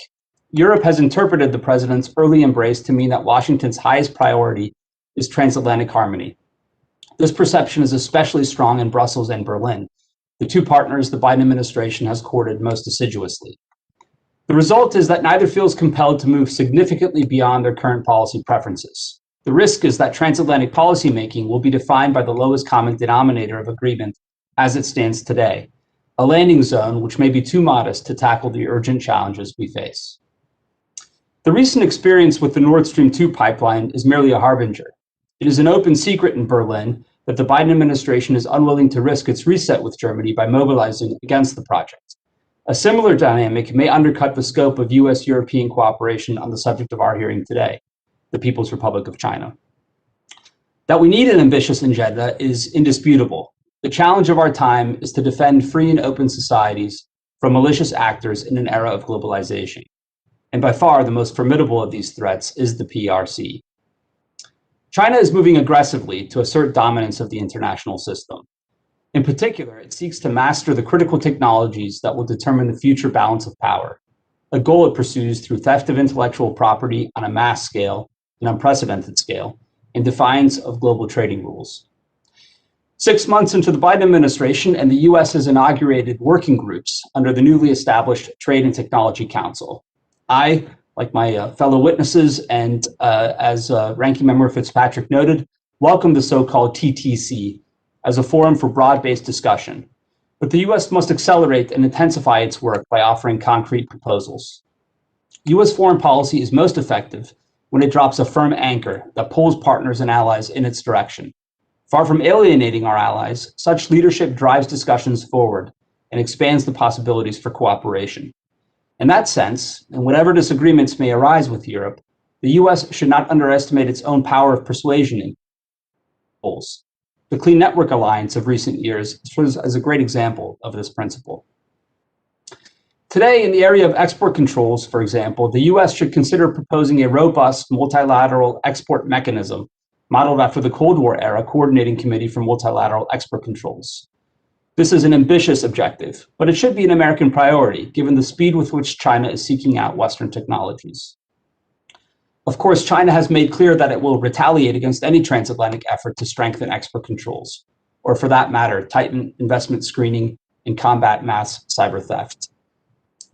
Europe has interpreted the president's early embrace to mean that Washington's highest priority is transatlantic harmony. This perception is especially strong in Brussels and Berlin, the two partners the Biden administration has courted most assiduously. The result is that neither feels compelled to move significantly beyond their current policy preferences. The risk is that transatlantic policymaking will be defined by the lowest common denominator of agreement as it stands today, a landing zone which may be too modest to tackle the urgent challenges we face. The recent experience with the Nord Stream 2 pipeline is merely a harbinger. It is an open secret in Berlin that the Biden administration is unwilling to risk its reset with Germany by mobilizing against the project. A similar dynamic may undercut the scope of US-European cooperation on the subject of our hearing today, the People's Republic of China. That we need an ambitious agenda is indisputable. The challenge of our time is to defend free and open societies from malicious actors in an era of globalization. And by far, the most formidable of these threats is the PRC. China is moving aggressively to assert dominance of the international system. In particular, it seeks to master the critical technologies that will determine the future balance of power, a goal it pursues through theft of intellectual property on a mass scale, an unprecedented scale, in defiance of global trading rules. 6 months into the Biden administration, and the US has inaugurated working groups under the newly established Trade and Technology Council. I, like my fellow witnesses, and as Ranking Member Fitzpatrick noted, welcome the so-called TTC, as a forum for broad-based discussion. But the US must accelerate and intensify its work by offering concrete proposals. US foreign policy is most effective when it drops a firm anchor that pulls partners and allies in its direction. Far from alienating our allies, such leadership drives discussions forward and expands the possibilities for cooperation. In that sense, and whatever disagreements may arise with Europe, the US should not underestimate its own power of persuasion in goals. The Clean Network Alliance of recent years serves as a great example of this principle. Today, in the area of export controls, for example, the US should consider proposing a robust multilateral export mechanism modeled after the Cold War era Coordinating Committee for Multilateral Export Controls. This is an ambitious objective, but it should be an American priority, given the speed with which China is seeking out Western technologies. Of course, China has made clear that it will retaliate against any transatlantic effort to strengthen export controls, or for that matter, tighten investment screening and combat mass cyber theft.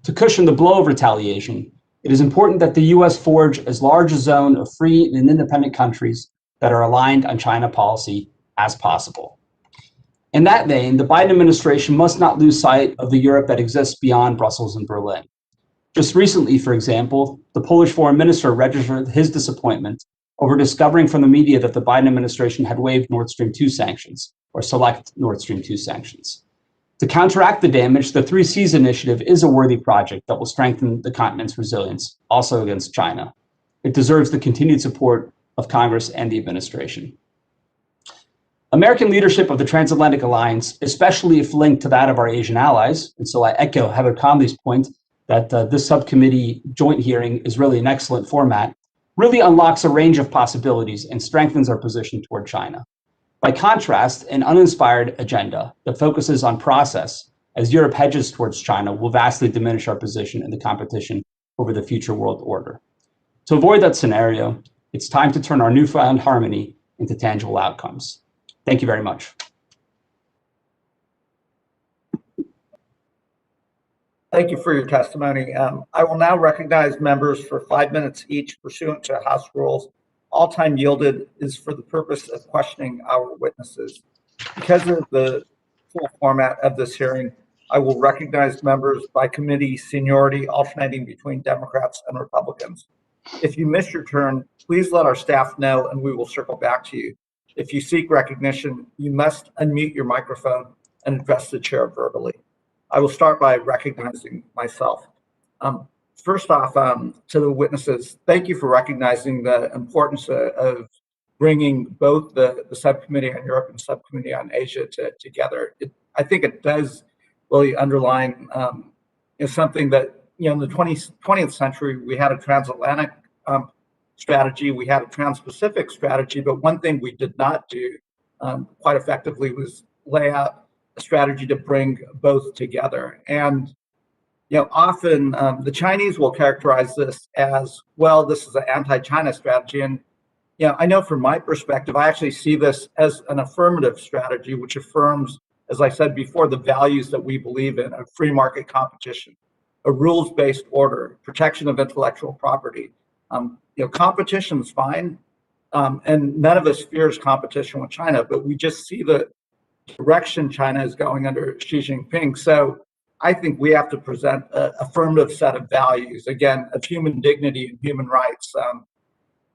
To cushion the blow of retaliation, it is important that the US forge as large a zone of free and independent countries that are aligned on China policy as possible. In that vein, the Biden administration must not lose sight of the Europe that exists beyond Brussels and Berlin. Just recently, for example, the Polish foreign minister registered his disappointment over discovering from the media that the Biden administration had waived Nord Stream 2 sanctions, or select Nord Stream 2 sanctions. To counteract the damage, the 3Cs initiative is a worthy project that will strengthen the continent's resilience, also against China. It deserves the continued support of Congress and the administration. American leadership of the Transatlantic Alliance, especially if linked to that of our Asian allies, and so I echo Heather Conley's point that this subcommittee joint hearing is really an excellent format, really unlocks a range of possibilities and strengthens our position toward China. By contrast, an uninspired agenda that focuses on process as Europe hedges towards China will vastly diminish our position in the competition over the future world order. To avoid that scenario, it's time to turn our newfound harmony into tangible outcomes. Thank you very much. Thank you for your testimony. I will now recognize members for 5 minutes each pursuant to House rules. All time yielded is for the purpose of questioning our witnesses. Because of the full format of this hearing, I will recognize members by committee seniority, alternating between Democrats and Republicans. If you miss your turn, please let our staff know and we will circle back to you. If you seek recognition, you must unmute your microphone and address the chair verbally. I will start by recognizing myself. First off, to the witnesses, thank you for recognizing the importance of bringing both the Subcommittee on Europe and Subcommittee on Asia together. I think it does really underline something that, in the 20th century, we had a transatlantic strategy, we had a trans-Pacific strategy, but one thing we did not do quite effectively was lay out a strategy to bring both together. And often the Chinese will characterize this as, well, this is an anti-China strategy. And I know from my perspective, I actually see this as an affirmative strategy, which affirms, as I said before, the values that we believe in: a free market competition, a rules-based order, protection of intellectual property. Competition is fine, and none of us fears competition with China, but we just see the direction China is going under Xi Jinping. So I think we have to present an affirmative set of values, again, of human dignity and human rights.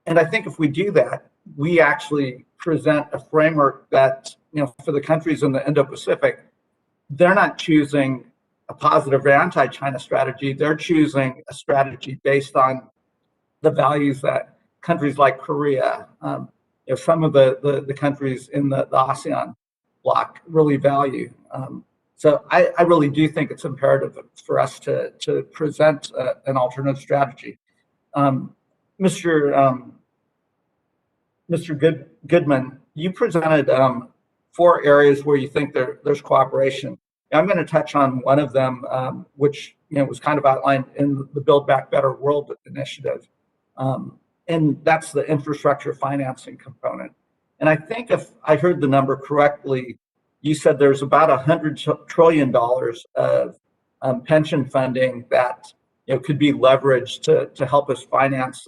And I think if we do that, we actually present a framework that, for the countries in the Indo-Pacific, they're not choosing a positive or anti-China strategy. They're choosing a strategy based on the values that countries like Korea, some of the countries in the ASEAN bloc really value. So I really do think it's imperative for us to present an alternative strategy. Mr. Goodman, you presented 4 areas where you think there's cooperation. I'm going to touch on one of them, which was kind of outlined in the Build Back Better World initiative, and that's the infrastructure financing component. And I think if I heard the number correctly, you said there's about $100 trillion of pension funding that could be leveraged to help us finance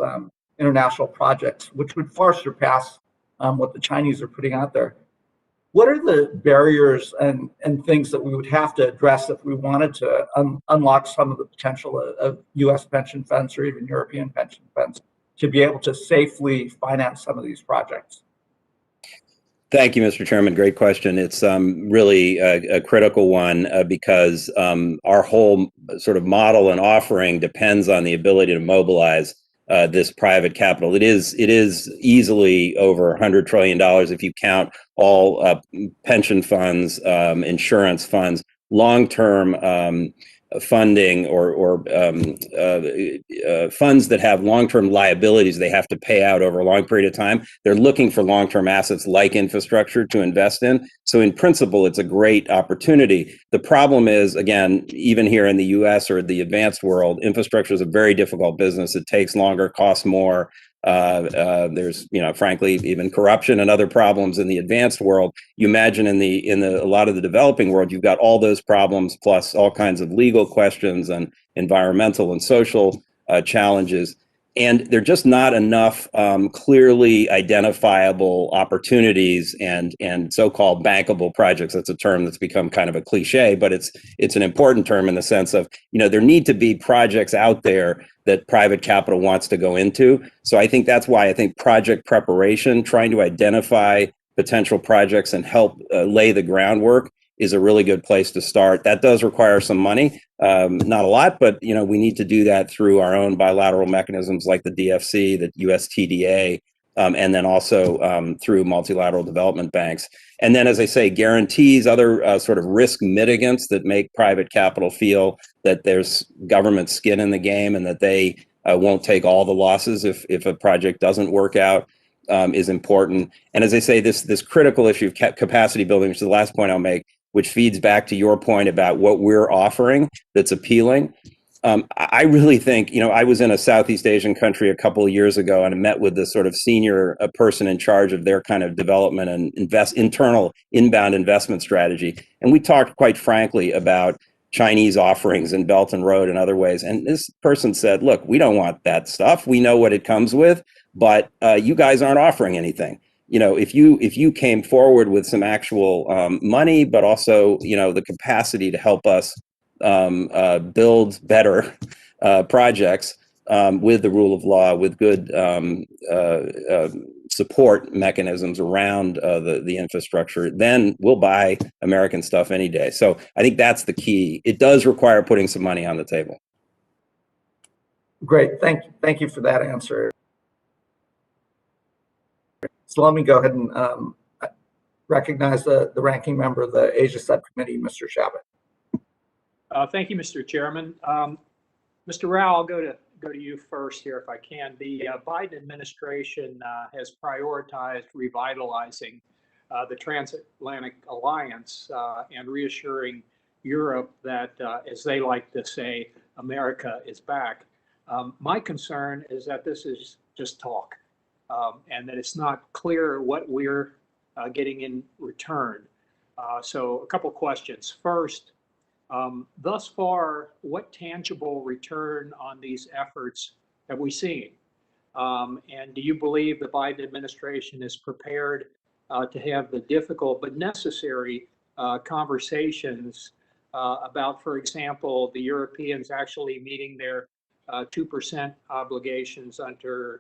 international projects, which would far surpass what the Chinese are putting out there. What are the barriers and things that we would have to address if we wanted to unlock some of the potential of U.S. pension funds or even European pension funds to be able to safely finance some of these projects? Thank you, Mr. Chairman. Great question. It's really a critical one because our whole sort of model and offering depends on the ability to mobilize this private capital. It is easily over $100 trillion if you count all pension funds, insurance funds, long-term funding or funds that have long-term liabilities they have to pay out over a long period of time. They're looking for long-term assets like infrastructure to invest in. So in principle, it's a great opportunity. The problem is, again, even here in the US or the advanced world, infrastructure is a very difficult business. It takes longer, costs more. There's, frankly, even corruption and other problems in the advanced world. You imagine in a lot of the developing world, you've got all those problems plus all kinds of legal questions and environmental and social challenges. And there are just not enough clearly identifiable opportunities and so-called bankable projects. That's a term that's become kind of a cliche, but it's an important term in the sense of, there need to be projects out there that private capital wants to go into. So I think that's why I think project preparation, trying to identify potential projects and help lay the groundwork is a really good place to start. That does require some money, not a lot, but we need to do that through our own bilateral mechanisms like the DFC, the USTDA, and then also through multilateral development banks. And then, as I say, guarantees, other sort of risk mitigants that make private capital feel that there's government skin in the game and that they won't take all the losses if a project doesn't work out, is important. And as I say, this critical issue of capacity building, which is the last point I'll make, which feeds back to your point about what we're offering that's appealing. I really think, I was in a Southeast Asian country a couple of years ago and I met with the sort of senior person in charge of their kind of development and internal inbound investment strategy. And we talked quite frankly about Chinese offerings in Belt and Road and other ways. And this person said, look, we don't want that stuff. We know what it comes with, but you guys aren't offering anything. If you came forward with some actual money, but also, the capacity to help us build better projects with the rule of law, with good support mechanisms around the infrastructure, then we'll buy American stuff any day. So I think that's the key. It does require putting some money on the table. Great, thank you for that answer. So let me go ahead and recognize the ranking member of the Asia Subcommittee, Mr. Shabbat. Thank you, Mr. Chairman. Mr. Rao, I'll go to you first here if I can. The Biden administration has prioritized revitalizing the transatlantic alliance and reassuring Europe that, as they like to say, America is back. My concern is that this is just talk and that it's not clear what we're getting in return. So a couple questions. First, thus far, what tangible return on these efforts have we seen? And do you believe the Biden administration is prepared to have the difficult but necessary conversations about, for example, the Europeans actually meeting their 2% obligations under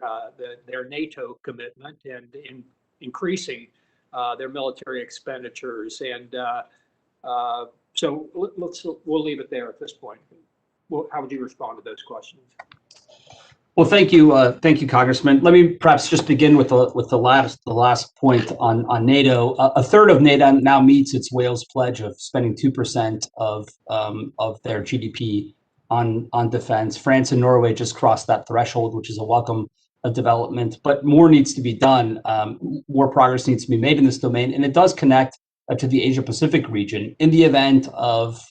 their NATO commitment and increasing their military expenditures? And so we'll leave it there at this point. Well, how would you respond to those questions? Well, thank you, Congressman. Let me perhaps just begin with the last point on NATO. A third of NATO now meets its Wales pledge of spending 2% of their GDP on defense. France and Norway just crossed that threshold, which is a welcome development. But more needs to be done. More progress needs to be made in this domain, and it does connect to the Asia-Pacific region. In the event of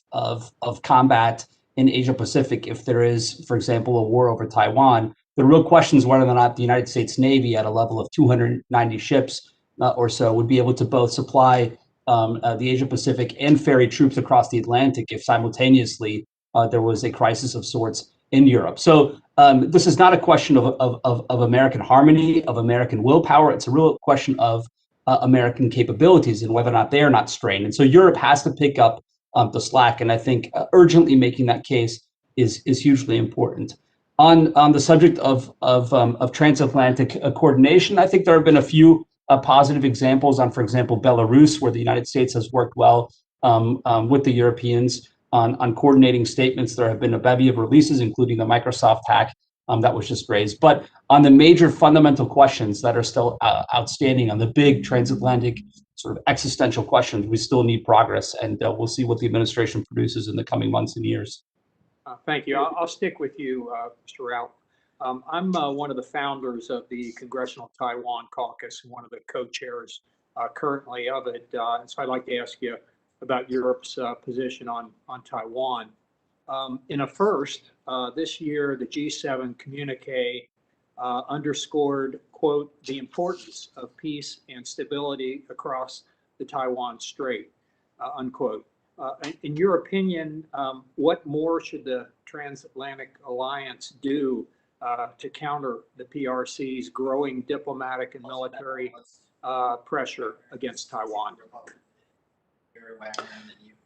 combat in Asia-Pacific, if there is, for example, a war over Taiwan, the real question is whether or not the United States Navy, at a level of 290 ships or so, would be able to both supply the Asia-Pacific and ferry troops across the Atlantic if simultaneously there was a crisis of sorts in Europe. So this is not a question of American harmony, of American willpower. It's a real question of American capabilities and whether or not they are not strained. And so Europe has to pick up the slack. And I think urgently making that case is hugely important. On the subject of transatlantic coordination, I think there have been a few positive examples on, for example, Belarus, where the United States has worked well with the Europeans on coordinating statements. There have been a bevy of releases, including the Microsoft hack that was just raised. But on the major fundamental questions that are still outstanding, on the big transatlantic sort of existential questions, we still need progress, and we'll see what the administration produces in the coming months and years. Thank you. I'll stick with you, Mr. Rao. I'm one of the founders of the Congressional Taiwan Caucus and one of the co-chairs currently of it. So I'd like to ask you about Europe's position on Taiwan. In a first, this year, the G7 communique underscored, quote, the importance of peace and stability across the Taiwan Strait, unquote. In your opinion, what more should the transatlantic alliance do to counter the PRC's growing diplomatic and military pressure against Taiwan?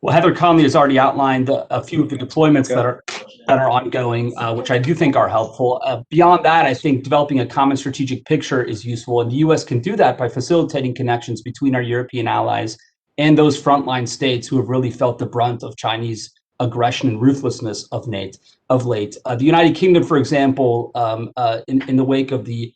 Well, Heather Conley has already outlined a few of the deployments that are ongoing, which I do think are helpful. Beyond that, I think developing a common strategic picture is useful, and the U.S. can do that by facilitating connections between our European allies and those frontline states who have really felt the brunt of Chinese aggression and ruthlessness of late. The United Kingdom, for example, in the wake of the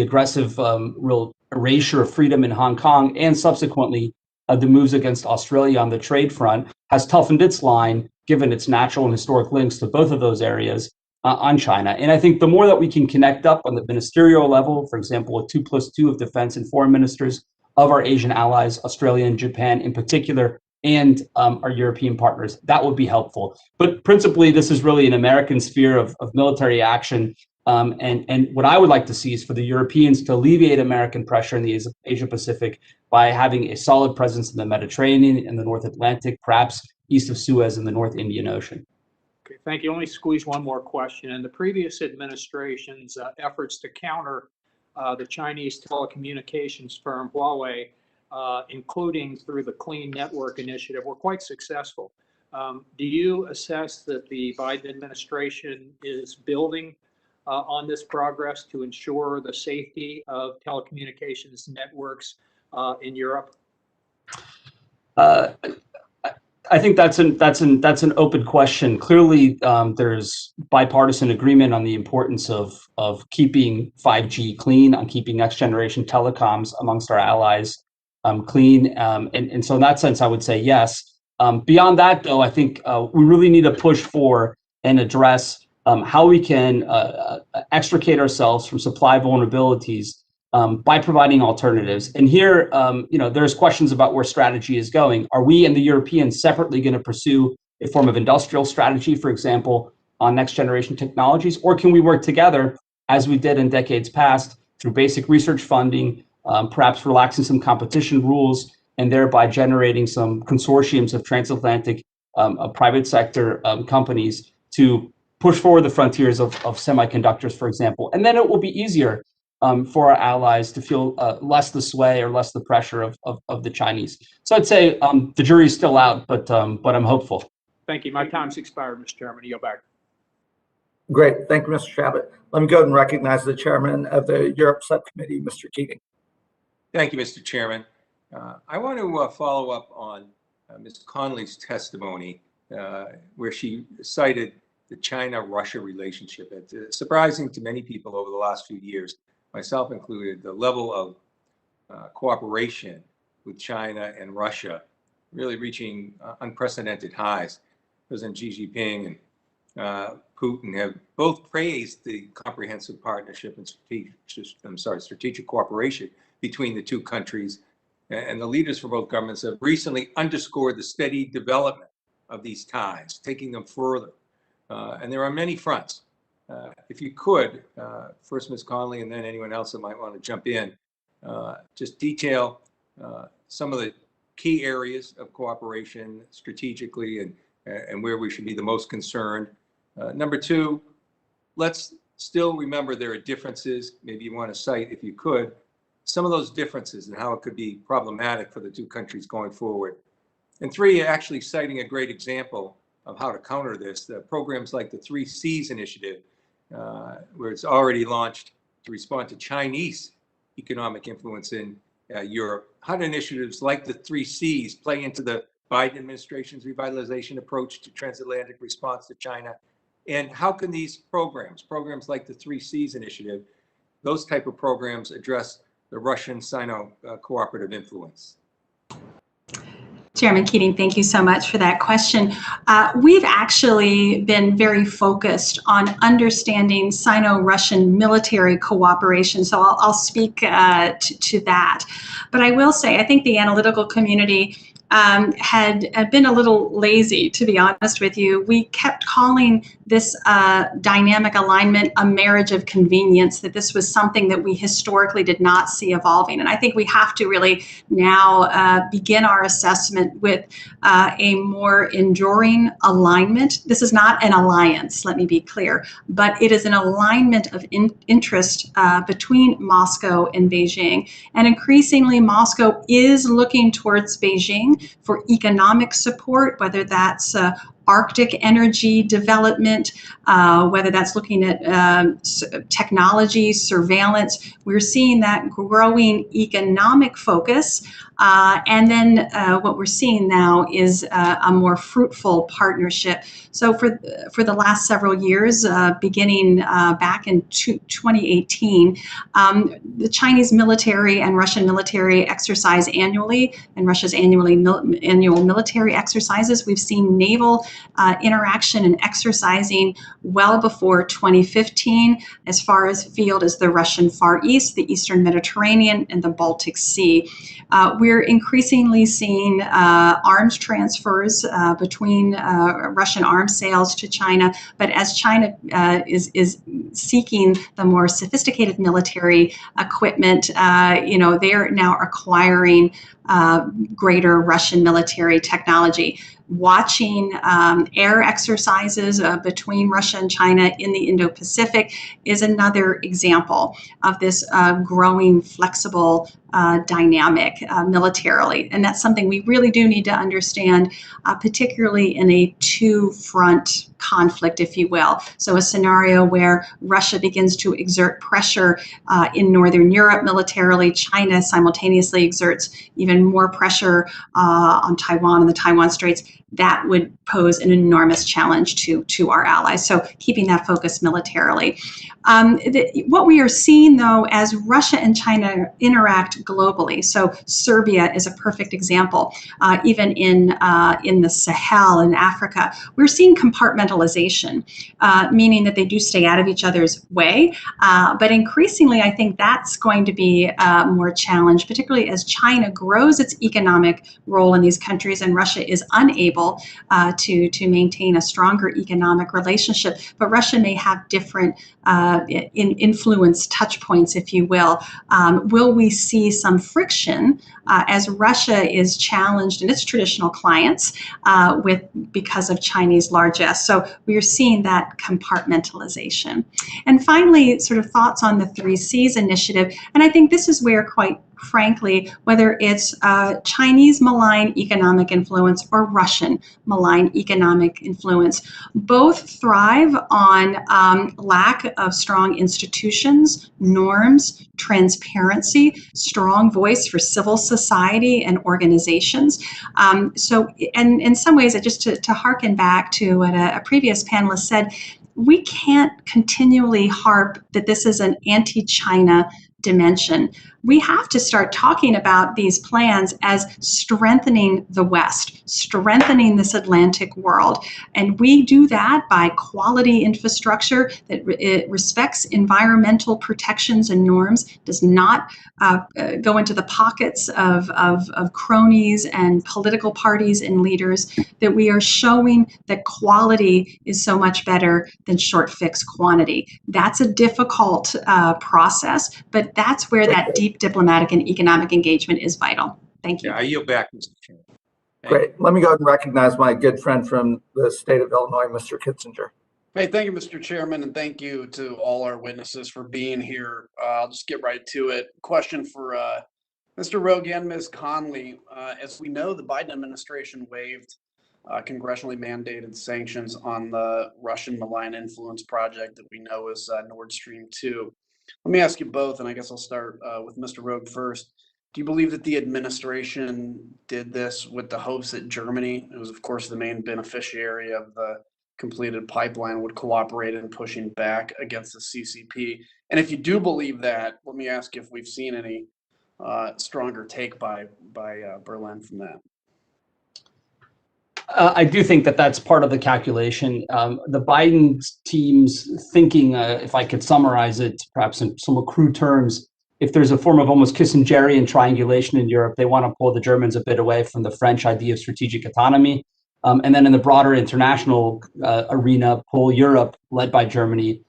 aggressive real erasure of freedom in Hong Kong, and subsequently the moves against Australia on the trade front, has toughened its line, given its natural and historic links to both of those areas, on China. And I think the more that we can connect up on the ministerial level, for example, a 2+2 of defense and foreign ministers of our Asian allies, Australia and Japan in particular, and our European partners, that would be helpful. But principally, this is really an American sphere of military action. And what I would like to see is for the Europeans to alleviate American pressure in the Asia Pacific by having a solid presence in the Mediterranean and the North Atlantic, perhaps east of Suez in the North Indian Ocean. Okay, thank you. Let me squeeze one more question. In the previous administration's efforts to counter the Chinese telecommunications firm Huawei, including through the Clean Network Initiative, were quite successful. Do you assess that the Biden administration is building on this progress to ensure the safety of telecommunications networks in Europe? I think that's an open question. Clearly, there's bipartisan agreement on the importance of keeping 5G clean, on keeping next generation telecoms amongst our allies clean, and so in that sense, I would say yes. Beyond that, though, I think we really need to push for and address how we can extricate ourselves from supply vulnerabilities by providing alternatives. And here, there's questions about where strategy is going. Are we and the Europeans separately going to pursue a form of industrial strategy, for example, on next generation technologies? Or can we work together, as we did in decades past, through basic research funding, perhaps relaxing some competition rules, and thereby generating some consortiums of transatlantic private sector companies to push forward the frontiers of semiconductors, for example. And then it will be easier for our allies to feel less the sway or less the pressure of the Chinese. So I'd say the jury's still out, but I'm hopeful. Thank you. My time's expired, Mr. Chairman. You go back. Great. Thank you, Mr. Chabot. Let me go ahead and recognize the chairman of the Europe Subcommittee, Mr. Keating. Thank you, Mr. Chairman. I want to follow up on Ms. Conley's testimony where she cited the China-Russia relationship. It's surprising to many people over the last few years, myself included, the level of cooperation with China and Russia really reaching unprecedented highs. President Xi Jinping and Putin have both praised the comprehensive partnership and strategic cooperation between the two countries. And the leaders for both governments have recently underscored the steady development of these ties, taking them further. And there are many fronts. If you could, first Ms. Conley and then anyone else that might want to jump in, just detail some of the key areas of cooperation strategically and where we should be the most concerned. Number two, let's still remember there are differences. Maybe you want to cite, if you could, some of those differences and how it could be problematic for the two countries going forward. And three, actually citing a great example of how to counter this, the programs like the 3 Cs initiative, where it's already launched to respond to Chinese economic influence in Europe. How do initiatives like the 3 Cs play into the Biden administration's revitalization approach to transatlantic response to China? And how can these programs like the 3 Cs initiative, those type of programs address the Russian-Sino cooperative influence? Chairman Keating, thank you so much for that question. We've actually been very focused on understanding Sino-Russian military cooperation, so I'll speak to that. But I will say, I think the analytical community had been a little lazy, to be honest with you. We kept calling this dynamic alignment a marriage of convenience, that this was something that we historically did not see evolving. And I think we have to really now begin our assessment with a more enduring alignment. This is not an alliance, let me be clear, but it is an alignment of interest between Moscow and Beijing. And increasingly, Moscow is looking towards Beijing for economic support, whether that's Arctic energy development, whether that's looking at technology, surveillance. We're seeing that growing economic focus. And then what we're seeing now is a more fruitful partnership. So for the last several years, beginning back in 2018, the Chinese military and Russian military exercise annually, and Russia's annual military exercises. We've seen naval interaction and exercising well before 2015, as far as field as the Russian Far East, the Eastern Mediterranean, and the Baltic Sea. We're increasingly seeing arms transfers between Russian arms sales to China, but as China is seeking the more sophisticated military equipment, they're now acquiring greater Russian military technology. Watching air exercises between Russia and China in the Indo-Pacific is another example of this growing flexible dynamic militarily. And that's something we really do need to understand, particularly in a two-front conflict, if you will. So a scenario where Russia begins to exert pressure in Northern Europe militarily, China simultaneously exerts even more pressure on Taiwan and the Taiwan Straits, that would pose an enormous challenge to our allies. So keeping that focus militarily. What we are seeing, though, as Russia and China interact globally, so Serbia is a perfect example, even in the Sahel in Africa, we're seeing compartmentalization, meaning that they do stay out of each other's way. But increasingly, I think that's going to be more challenged, particularly as China grows its economic role in these countries and Russia is unable to maintain a stronger economic relationship. But Russia may have different influence touch points, if you will. Will we see some friction as Russia is challenged in its traditional clients because of Chinese largesse? So we are seeing that compartmentalization. And finally, sort of thoughts on the 3 Cs initiative. And I think this is where, quite frankly, whether it's Chinese malign economic influence or Russian malign economic influence, both thrive on lack of strong institutions, norms, transparency, strong voice for civil society and organizations. So, and in some ways, just to harken back to what a previous panelist said, we can't continually harp that this is an anti-China dimension. We have to start talking about these plans as strengthening the West, strengthening this Atlantic world. And we do that by quality infrastructure that it respects environmental protections and norms, does not go into the pockets of cronies and political parties and leaders, that we are showing that quality is so much better than short fixed quantity. That's a difficult process, but that's where that deep diplomatic and economic engagement is vital. Thank you. Yeah, I yield back, Mr. Chairman. Great. Let me go ahead and recognize my good friend from the state of Illinois, Mr. Kitzinger. Hey, thank you, Mr. Chairman, and thank you to all our witnesses for being here. I'll just get right to it. Question for Mr. Rogue and Ms. Conley. As we know, the Biden administration waived congressionally mandated sanctions on the Russian malign influence project that we know is Nord Stream 2. Let me ask you both, and I guess I'll start with Mr. Rogue first. Do you believe that the administration did this with the hopes that Germany, who was of course the main beneficiary of the completed pipeline, would cooperate in pushing back against the CCP? And if you do believe that, let me ask you if we've seen any stronger take by Berlin from that. I do think that that's part of the calculation. The Biden team's thinking, if I could summarize it perhaps in somewhat crude terms, if there's a form of almost Kissingerian triangulation in Europe, they want to pull the Germans a bit away from the French idea of strategic autonomy. And then in the broader international arena, pull Europe, led by Germany,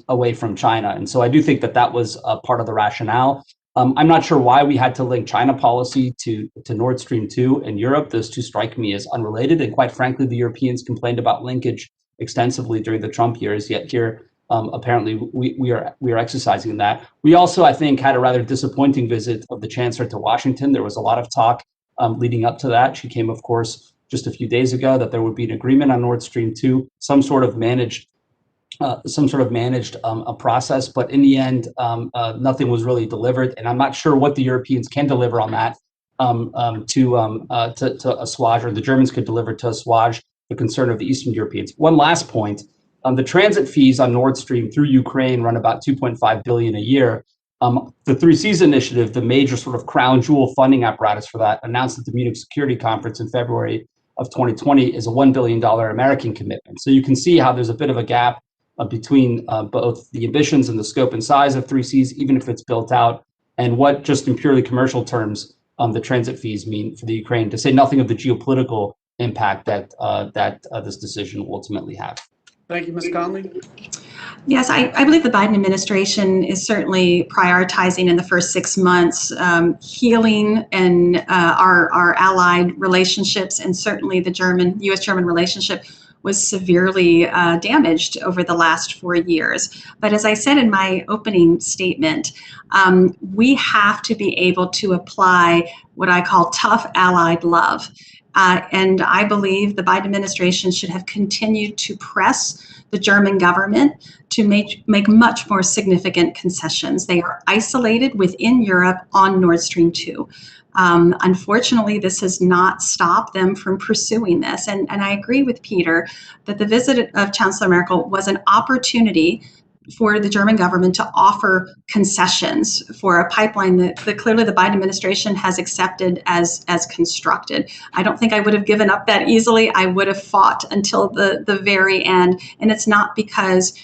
away from China. And so I do think that that was a part of the rationale. I'm not sure why we had to link China policy to Nord Stream 2 in Europe. Those two strike me as unrelated. And quite frankly, the Europeans complained about linkage extensively during the Trump years, yet here, apparently we are exercising that. We also, I think, had a rather disappointing visit of the Chancellor to Washington. There was a lot of talk leading up to that. She came, of course, just a few days ago that there would be an agreement on Nord Stream 2, some sort of managed process, but in the end, nothing was really delivered, and I'm not sure what the Europeans can deliver on that to assuage, or the Germans could deliver to assuage the concern of the Eastern Europeans. One last point: the transit fees on Nord Stream through Ukraine run about 2.5 billion a year. The Three Seas Initiative, the major sort of crown jewel funding apparatus for that, announced at the Munich Security Conference in February of 2020 is a $1 billion American commitment. So you can see how there's a bit of a gap between both the ambitions and the scope and size of Three Seas, even if it's built out, and what, just in purely commercial terms, the transit fees mean for the Ukraine, to say nothing of the geopolitical impact that this decision will ultimately have. Thank you, Ms. Conley. Yes, I believe the Biden administration is certainly prioritizing in the first 6 months healing and our allied relationships, and certainly the U.S.-German relationship was severely damaged over the last 4 years. But as I said in my opening statement, we have to be able to apply what I call tough allied love. And I believe the Biden administration should have continued to press the German government to make much more significant concessions. They are isolated within Europe on Nord Stream 2. Unfortunately, this has not stopped them from pursuing this. And I agree with Peter that the visit of Chancellor Merkel was an opportunity for the German government to offer concessions for a pipeline that clearly the Biden administration has accepted as constructed. I don't think I would have given up that easily. I would have fought until the very end. And it's not because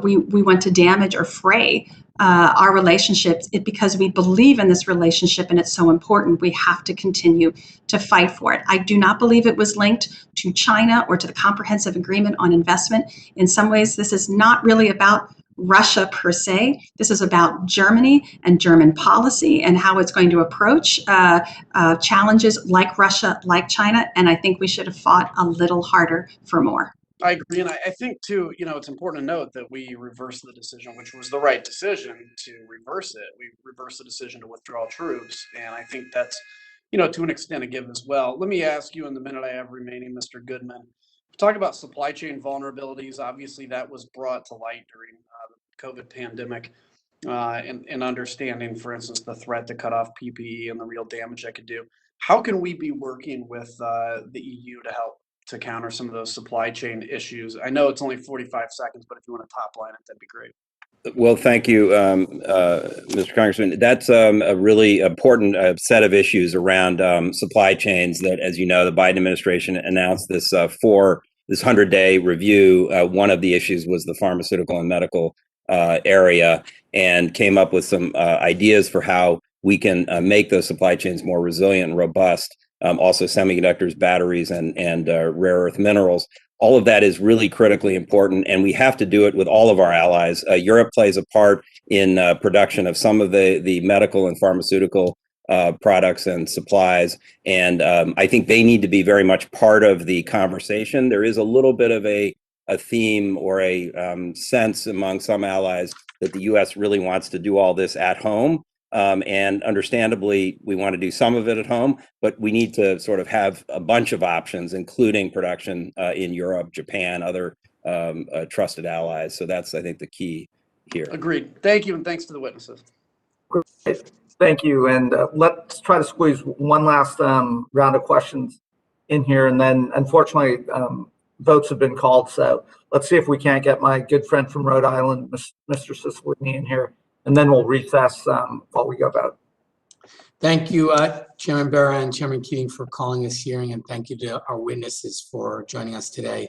we want to damage or fray our relationships. It's because we believe in this relationship and it's so important. We have to continue to fight for it. I do not believe it was linked to China or to the Comprehensive Agreement on Investment. In some ways, this is not really about Russia per se. This is about Germany and German policy and how it's going to approach challenges like Russia, like China. And I think we should have fought a little harder for more. I agree, and I think too, it's important to note that we reversed the decision, which was the right decision to reverse it. We reversed the decision to withdraw troops, and I think that's, to an extent a given as well. Let me ask you in the minute I have remaining, Mr. Goodman, talk about supply chain vulnerabilities. Obviously, that was brought to light during the COVID pandemic, and understanding, for instance, the threat to cut off PPE and the real damage that could do. How can we be working with the EU to help to counter some of those supply chain issues? I know it's only 45 seconds, but if you want to top line it, that'd be great. Well, thank you, Mr. Congressman. That's a really important set of issues around supply chains that, as you know, the Biden administration announced this 100-day review. One of the issues was the pharmaceutical and medical area, and came up with some ideas for how we can make those supply chains more resilient and robust. Also semiconductors, batteries, and rare earth minerals. All of that is really critically important, and we have to do it with all of our allies. Europe plays a part in production of some of the medical and pharmaceutical products and supplies, and I think they need to be very much part of the conversation. There is a little bit of a theme or a sense among some allies that the U.S. really wants to do all this at home. And understandably, we want to do some of it at home, but we need to sort of have a bunch of options, including production in Europe, Japan, other trusted allies. So that's, I think, the key here. Agreed. Thank you, and thanks to the witnesses. Great. Thank you. And let's try to squeeze one last round of questions in here. And then, unfortunately, votes have been called. So let's see if we can't get my good friend from Rhode Island, Mr. Cicilline, in here. And then we'll recess while we go vote. Thank you, Chairman Bera and Chairman Keating, for calling this hearing, and thank you to our witnesses for joining us today.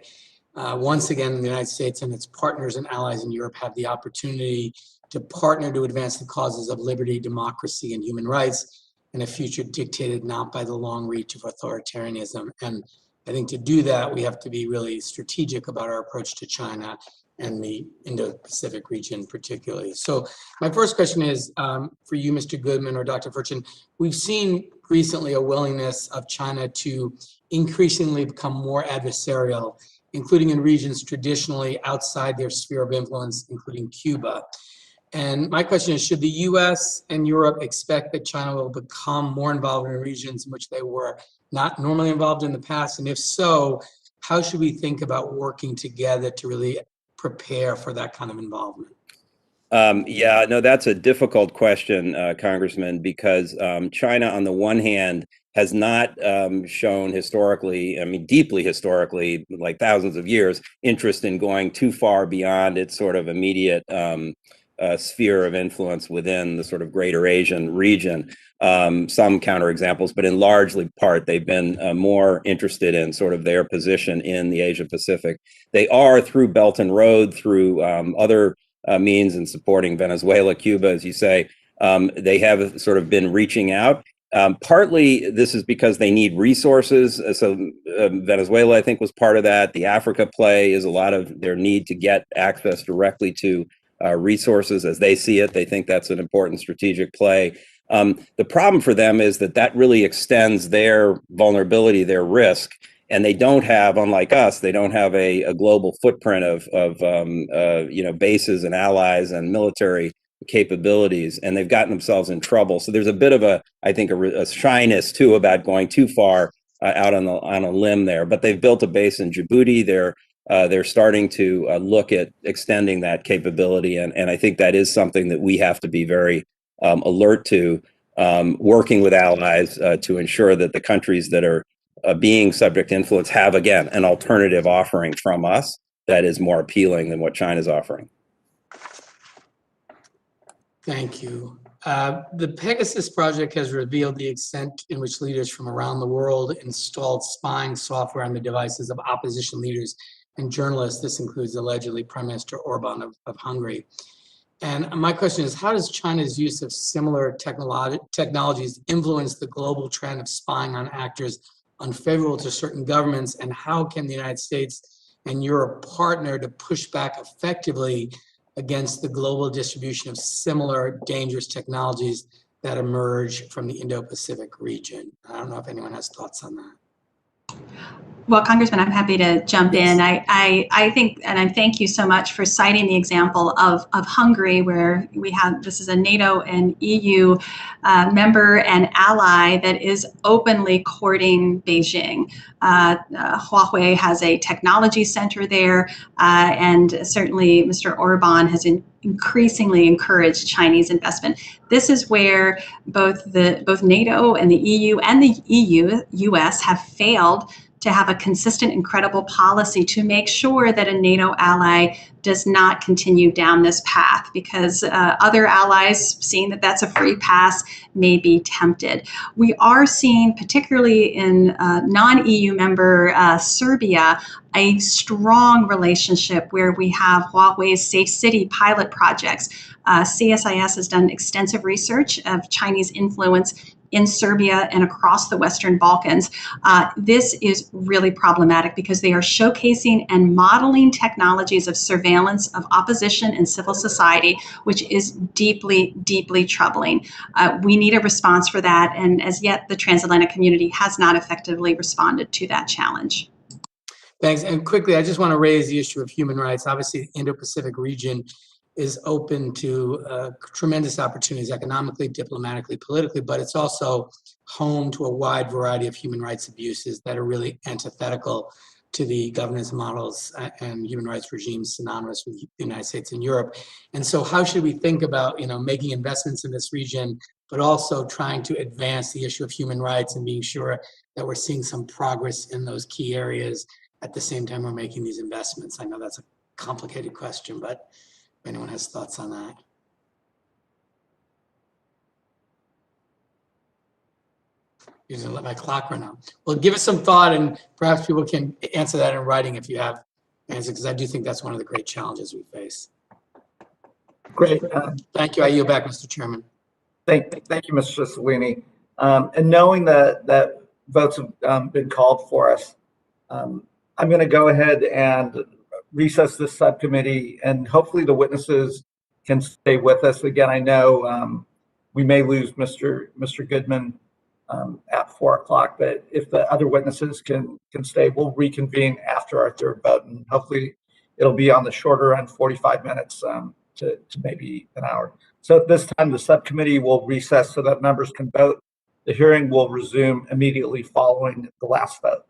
Once again, the United States and its partners and allies in Europe have the opportunity to partner to advance the causes of liberty, democracy, and human rights in a future dictated not by the long reach of authoritarianism. And I think to do that, we have to be really strategic about our approach to China and the Indo-Pacific region particularly. So my first question is for you, Mr. Goodman or Dr. Furchin. We've seen recently a willingness of China to increasingly become more adversarial, including in regions traditionally outside their sphere of influence, including Cuba. And my question is, should the US and Europe expect that China will become more involved in regions in which they were not normally involved in the past? And if so, how should we think about working together to really prepare for that kind of involvement? Yeah, no, that's a difficult question, Congressman, because China, on the one hand, has not shown historically, I mean, deeply historically, like thousands of years, interest in going too far beyond its sort of immediate sphere of influence within the sort of greater Asian region. Some counterexamples, but in largely part, they've been more interested in sort of their position in the Asia Pacific. They are, through Belt and Road, through other means in supporting Venezuela, Cuba, as you say, they have sort of been reaching out. Partly this is because they need resources. So Venezuela, I think, was part of that. The Africa play is a lot of their need to get access directly to resources as they see it. They think that's an important strategic play. The problem for them is that that really extends their vulnerability, their risk. And they don't have, unlike us, they don't have a global footprint of bases and allies and military capabilities, and they've gotten themselves in trouble. So there's a bit of a shyness too about going too far out on a limb there. But they've built a base in Djibouti. They're starting to look at extending that capability, and I think that is something that we have to be very alert to, working with allies to ensure that the countries that are being subject to influence have, again, an alternative offering from us that is more appealing than what China's offering. Thank you. The Pegasus project has revealed the extent in which leaders from around the world installed spying software on the devices of opposition leaders and journalists. This includes allegedly Prime Minister Orban of Hungary. And my question is, how does China's use of similar technologies influence the global trend of spying on actors unfavorable to certain governments, and how can the United States and Europe partner to push back effectively against the global distribution of similar dangerous technologies that emerge from the Indo-Pacific region? I don't know if anyone has thoughts on that. Well, Congressman, I'm happy to jump in. I think, and I thank you so much for citing the example of Hungary, where we have, this is a NATO and EU member and ally that is openly courting Beijing. Huawei has a technology center there, and certainly Mr. Orban has increasingly encouraged Chinese investment. This is where both NATO and the EU and the US have failed to have a consistent and credible policy to make sure that a NATO ally does not continue down this path, because other allies, seeing that that's a free pass, may be tempted. We are seeing, particularly in non-EU member Serbia, a strong relationship where we have Huawei's Safe City pilot projects. CSIS has done extensive research of Chinese influence in Serbia and across the Western Balkans. This is really problematic because they are showcasing and modeling technologies of surveillance of opposition and civil society, which is deeply, deeply troubling. We need a response for that, and as yet the transatlantic community has not effectively responded to that challenge. Thanks. And quickly, I just want to raise the issue of human rights. Obviously, the Indo-Pacific region is open to tremendous opportunities economically, diplomatically, politically, but it's also home to a wide variety of human rights abuses that are really antithetical to the governance models and human rights regimes synonymous with the United States and Europe. And so how should we think about, making investments in this region, but also trying to advance the issue of human rights and being sure that we're seeing some progress in those key areas at the same time we're making these investments? I know that's a complicated question, but if anyone has thoughts on that. You're gonna let my clock run out. Well, give us some thought, and perhaps people can answer that in writing if you have answers, because I do think that's one of the great challenges we face. Great. Thank you. I yield back, Mr. Chairman. Thank you, Mr. Cicilline. And knowing that votes have been called for us, I'm going to go ahead and recess this subcommittee, and hopefully the witnesses can stay with us. Again, I know we may lose Mr. Goodman at 4 o'clock, but if the other witnesses can stay, we'll reconvene after our third vote, and hopefully it'll be on the shorter end, 45 minutes to maybe an hour. So at this time, the subcommittee will recess so that members can vote The hearing will resume immediately following the last vote.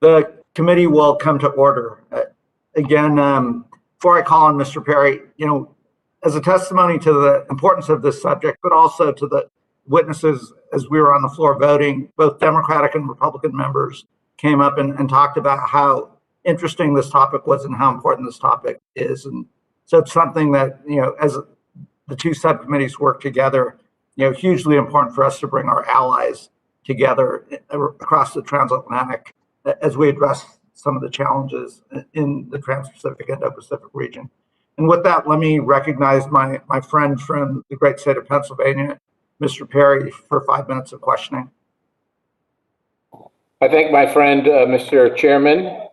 The committee will come to order. Again, before I call on Mr. Perry, as a testimony to the importance of this subject, but also to the witnesses as we were on the floor voting, both Democratic and Republican members came up and talked about how interesting this topic was and how important this topic is. And so it's something that, as the two subcommittees work together, hugely important for us to bring our allies together across the transatlantic as we address some of the challenges in the Trans-Pacific, Indo-Pacific region. And with that, let me recognize my friend from the great state of Pennsylvania, Mr. Perry, for 5 minutes of questioning. I thank my friend, Mr. Chairman,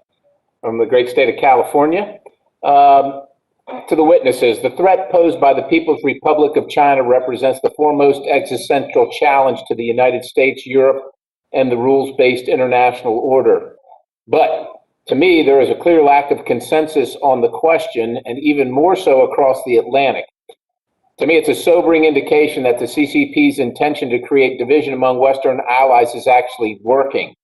from the great state of California. To the witnesses, the threat posed by the People's Republic of China represents the foremost existential challenge to the United States, Europe, and the rules-based international order. But to me, there is a clear lack of consensus on the question, and even more so across the Atlantic. To me, it's a sobering indication that the CCP's intention to create division among Western allies is actually working.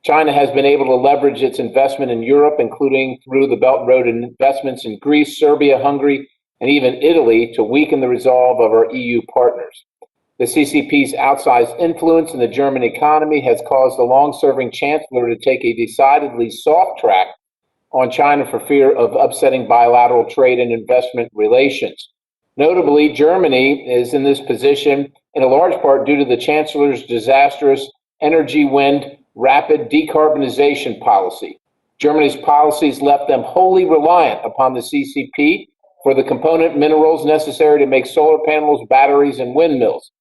China has been able to leverage its investment in Europe, including through the Belt and Road investments in Greece, Serbia, Hungary, and even Italy, to weaken the resolve of our EU partners. The CCP's outsized influence in the German economy has caused the long-serving chancellor to take a decidedly soft track on China for fear of upsetting bilateral trade and investment relations. Notably, Germany is in this position in a large part due to the chancellor's disastrous energy wind rapid decarbonization policy. Germany's policies left them wholly reliant upon the CCP for the component minerals necessary to make solar panels, batteries, and windmills.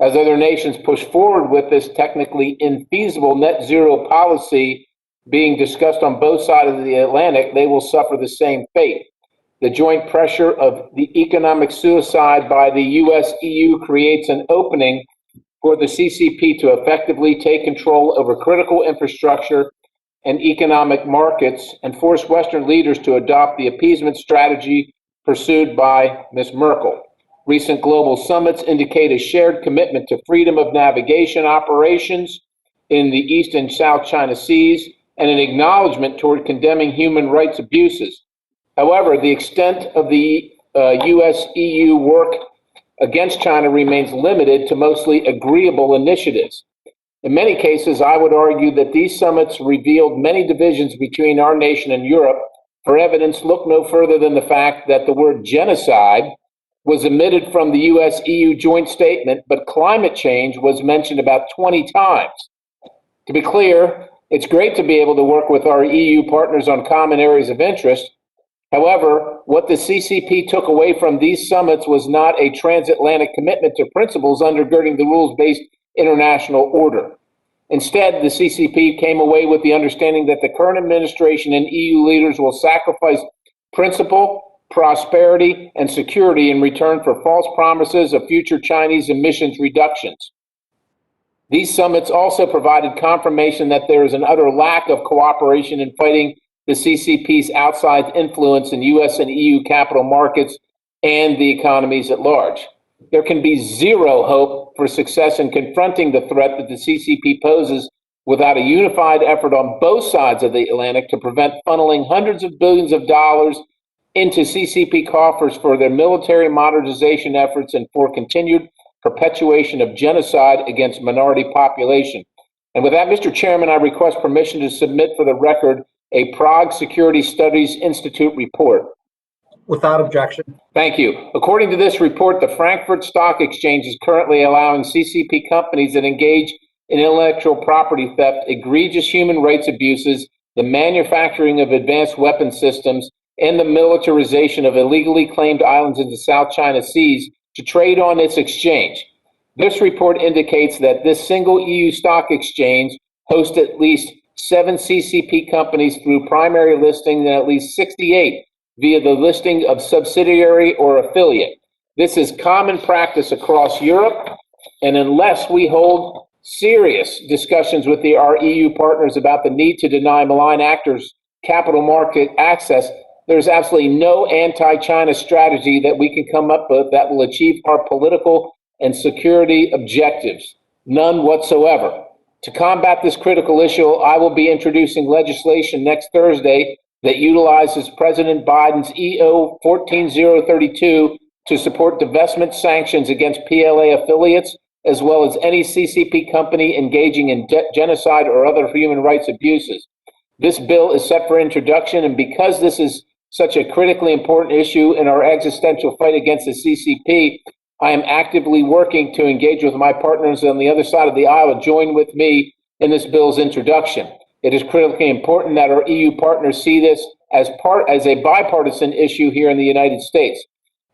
As other nations push forward with this technically infeasible net zero policy being discussed on both sides of the Atlantic, they will suffer the same fate. The joint pressure of the economic suicide by the US-EU creates an opening for the CCP to effectively take control over critical infrastructure and economic markets and force Western leaders to adopt the appeasement strategy pursued by Ms. Merkel. Recent global summits indicate a shared commitment to freedom of navigation operations in the East and South China Seas and an acknowledgement toward condemning human rights abuses. However, the extent of the US-EU work against China remains limited to mostly agreeable initiatives. In many cases, I would argue that these summits revealed many divisions between our nation and Europe. For evidence, look no further than the fact that the word genocide was omitted from the US-EU joint statement, but climate change was mentioned about 20 times. To be clear, it's great to be able to work with our EU partners on common areas of interest. However, what the CCP took away from these summits was not a transatlantic commitment to principles undergirding the rules-based international order. Instead, the CCP came away with the understanding that the current administration and EU leaders will sacrifice principle, prosperity, and security in return for false promises of future Chinese emissions reductions. These summits also provided confirmation that there is an utter lack of cooperation in fighting the CCP's outside influence in US and EU capital markets and the economies at large. There can be zero hope for success in confronting the threat that the CCP poses without a unified effort on both sides of the Atlantic to prevent funneling hundreds of billions of dollars into CCP coffers for their military modernization efforts and for continued perpetuation of genocide against minority population. And with that, Mr. Chairman, I request permission to submit for the record a Prague Security Studies Institute report. Without objection. Thank you. According to this report, the Frankfurt Stock Exchange is currently allowing CCP companies that engage in intellectual property theft, egregious human rights abuses, the manufacturing of advanced weapon systems, and the militarization of illegally claimed islands in the South China Seas to trade on its exchange. This report indicates that this single EU stock exchange hosts at least 7 CCP companies through primary listing and at least 68 via the listing of subsidiary or affiliate. This is common practice across Europe, and unless we hold serious discussions with our EU partners about the need to deny malign actors capital market access, there's absolutely no anti-China strategy that we can come up with that will achieve our political and security objectives. None whatsoever. To combat this critical issue, I will be introducing legislation next Thursday that utilizes President Biden's EO 14032 to support divestment sanctions against PLA affiliates, as well as any CCP company engaging in genocide or other human rights abuses. This bill is set for introduction, and because this is such a critically important issue in our existential fight against the CCP, I am actively working to engage with my partners on the other side of the aisle to join with me in this bill's introduction. It is critically important that our EU partners see this as a bipartisan issue here in the United States.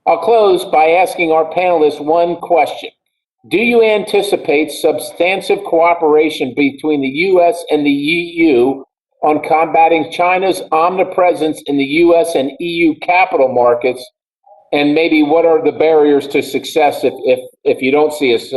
I'll close by asking our panelists one question. Do you anticipate substantive cooperation between the US and the EU on combating China's omnipresence in the US and EU capital markets? And maybe what are the barriers to success if you don't see us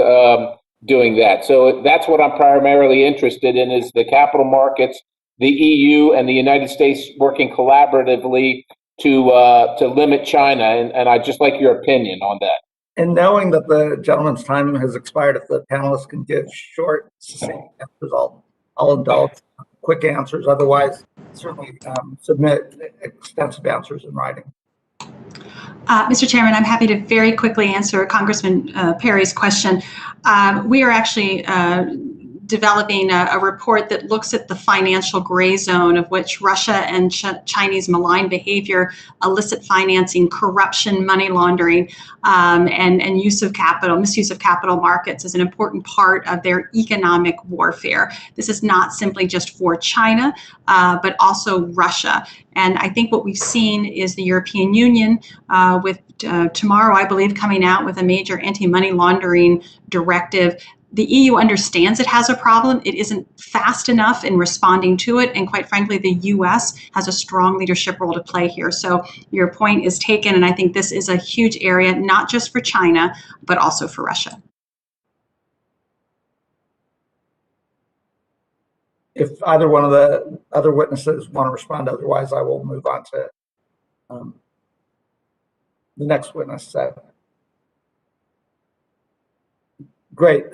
doing that? So that's what I'm primarily interested in, is the capital markets, the EU and the United States working collaboratively to limit China. And I'd just like your opinion on that. And knowing that the gentleman's time has expired, if the panelists can give short, succinct answers, I'll indulge quick answers. Otherwise, certainly submit extensive answers in writing. Mr. Chairman, I'm happy to very quickly answer Congressman Perry's question. We are actually developing a report that looks at the financial gray zone of which Russia and Chinese malign behavior, illicit financing, corruption, money laundering, and use of capital, misuse of capital markets is an important part of their economic warfare. This is not simply just for China, but also Russia. And I think what we've seen is the European Union with tomorrow, I believe, coming out with a major anti-money laundering directive. The EU understands it has a problem. It isn't fast enough in responding to it. And quite frankly, the US has a strong leadership role to play here. So your point is taken. And I think this is a huge area, not just for China, but also for Russia. If either one of the other witnesses want to respond, otherwise I will move on to the next witness. Great.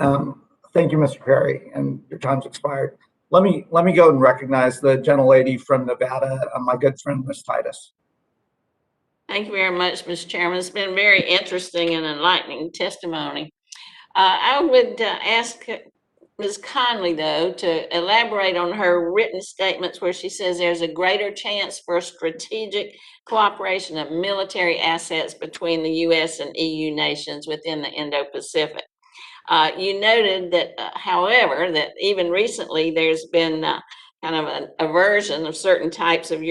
Thank you, Mr. Perry, and your time's expired. Let me go and recognize the gentlelady from Nevada, my good friend, Ms. Titus. Thank you very much, Mr. Chairman. It's been very interesting and enlightening testimony. I would ask Ms. Conley, though, to elaborate on her written statements where she says there's a greater chance for strategic cooperation of military assets between the U.S. and EU nations within the Indo-Pacific. You noted that, however, that even recently there's been kind of an aversion of certain types of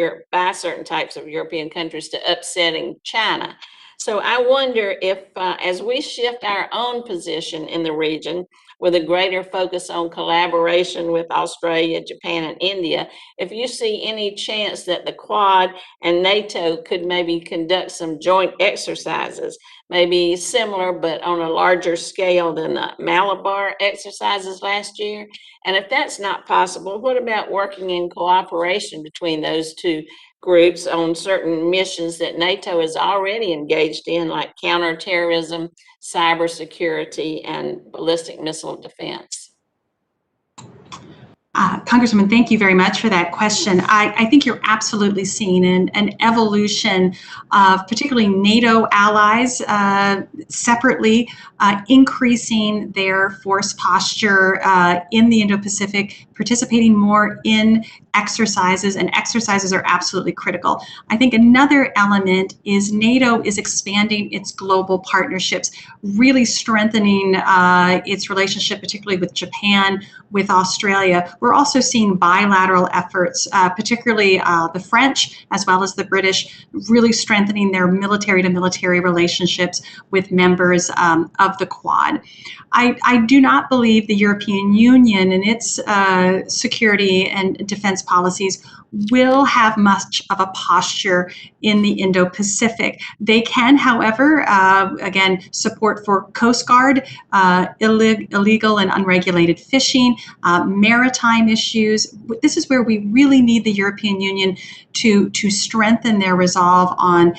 certain types of European countries to upsetting China. So I wonder if, as we shift our own position in the region with a greater focus on collaboration with Australia, Japan, and India, if you see any chance that the Quad and NATO could maybe conduct some joint exercises, maybe similar but on a larger scale than the Malabar exercises last year. And if that's not possible, what about working in cooperation between those two groups on certain missions that NATO is already engaged in, like counterterrorism, cybersecurity, and ballistic missile defense? Congressman, thank you very much for that question. I think you're absolutely seeing an evolution of particularly NATO allies separately increasing their force posture in the Indo-Pacific, participating more in exercises, and exercises are absolutely critical. I think another element is NATO is expanding its global partnerships, really strengthening its relationship, particularly with Japan, with Australia. We're also seeing bilateral efforts, particularly the French as well as the British, really strengthening their military-to-military relationships with members of the Quad. I do not believe the European Union and its security and defense defense policies will have much of a posture in the Indo-Pacific. They can, however, again, support for Coast Guard, illegal and unregulated fishing, maritime issues. This is where we really need the European Union to strengthen their resolve on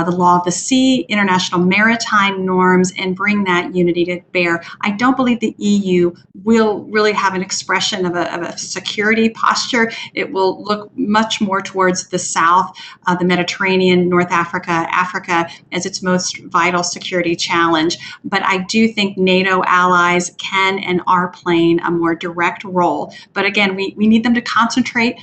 the law of the sea, international maritime norms, and bring that unity to bear. I don't believe the EU will really have an expression of a security posture. It will look much more towards the South, the Mediterranean, North Africa as its most vital security challenge. But I do think NATO allies can and are playing a more direct role. But again, we need them to concentrate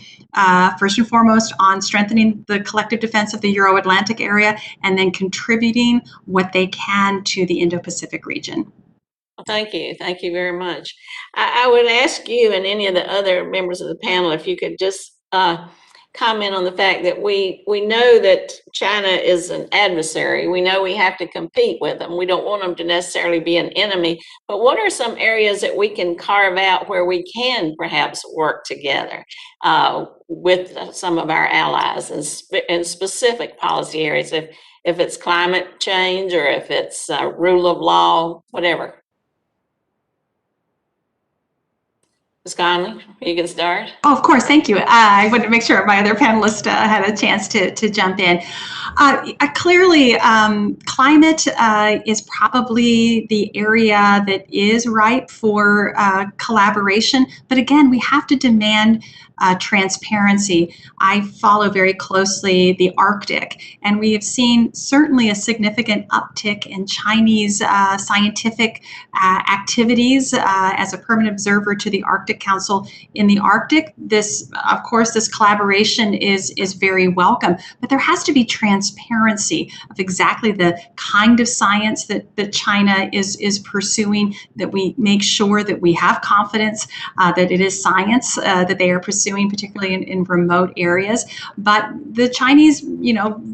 first and foremost on strengthening the collective defense of the Euro-Atlantic area and then contributing what they can to the Indo-Pacific region. Thank you. Thank you very much. I would ask you and any of the other members of the panel if you could just comment on the fact that we know that China is an adversary. We know we have to compete with them. We don't want them to necessarily be an enemy. But what are some areas that we can carve out where we can perhaps work together with some of our allies in specific policy areas, if it's climate change or if it's rule of law, whatever? Ms. Conley, you can start. Oh, of course, thank you. I wanted to make sure my other panelists had a chance to jump in. Clearly, climate is probably the area that is ripe for collaboration. But again, we have to demand transparency. I follow very closely the Arctic, and we have seen certainly a significant uptick in Chinese scientific activities as a permanent observer to the Arctic Council in the Arctic. This, of course, this collaboration is very welcome, but there has to be transparency of exactly the kind of science that China is pursuing, that we make sure that we have confidence that it is science that they are pursuing, particularly in remote areas. But the Chinese,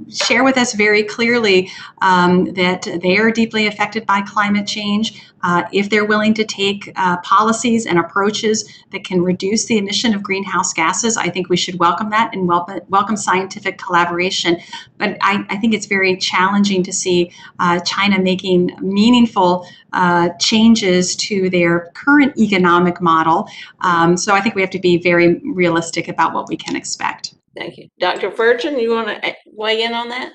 share with us very clearly that they are deeply affected by climate change. If they're willing to take policies and approaches that can reduce the emission of greenhouse gases, I think we should welcome that and welcome scientific collaboration. But I think it's very challenging to see China making meaningful changes to their current economic model. So I think we have to be very realistic about what we can expect. Thank you. Dr. Furchin, you want to weigh in on that?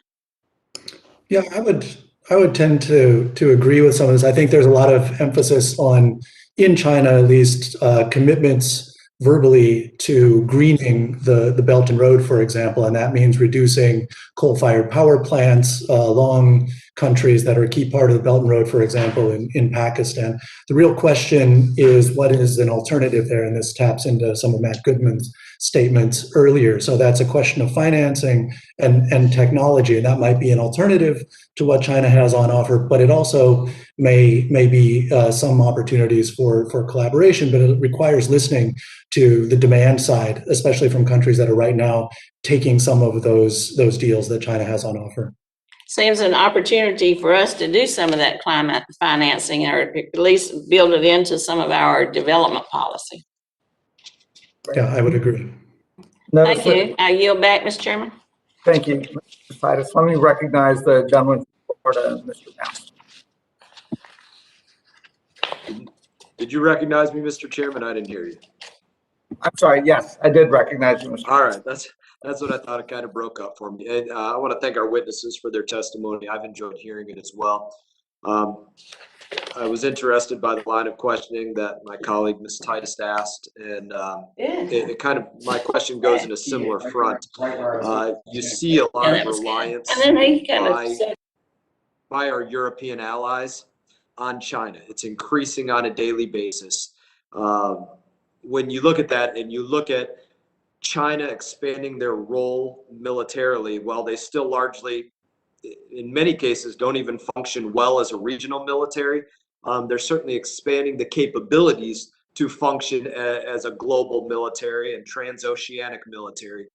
Yeah, I would tend to agree with some of this. I think there's a lot of emphasis on, in China at least, commitments verbally to greening the Belt and Road, for example, and that means reducing coal-fired power plants along countries that are a key part of the Belt and Road, for example, in Pakistan. The real question is, what is an alternative there? And this taps into some of Matt Goodman's statements earlier. So that's a question of financing and technology, and that might be an alternative to what China has on offer, but it also may be some opportunities for collaboration, but it requires listening to the demand side, especially from countries that are right now taking some of those deals that China has on offer. Seems an opportunity for us to do some of that climate financing, or at least build it into some of our development policy. Yeah, I would agree. Thank you. I yield back, Mr. Chairman. Thank you, Mr. Titus. Let me recognize the gentleman from Florida, Mr. Mouse. Did you recognize me, Mr. Chairman? I didn't hear you. I'm sorry. Yes, I did recognize you, Mr. All right, that's what I thought. It kind of broke up for me. And I want to thank our witnesses for their testimony. I've enjoyed hearing it as well. I was interested by the line of questioning that my colleague, Ms. Titus, asked, and it kind of, my question goes in a similar front. You see a lot of reliance by our European allies on China. It's increasing on a daily basis. When you look at that and you look at China expanding their role militarily, while they still largely, in many cases, don't even function well as a regional military, they're certainly expanding the capabilities to function as a global military and transoceanic military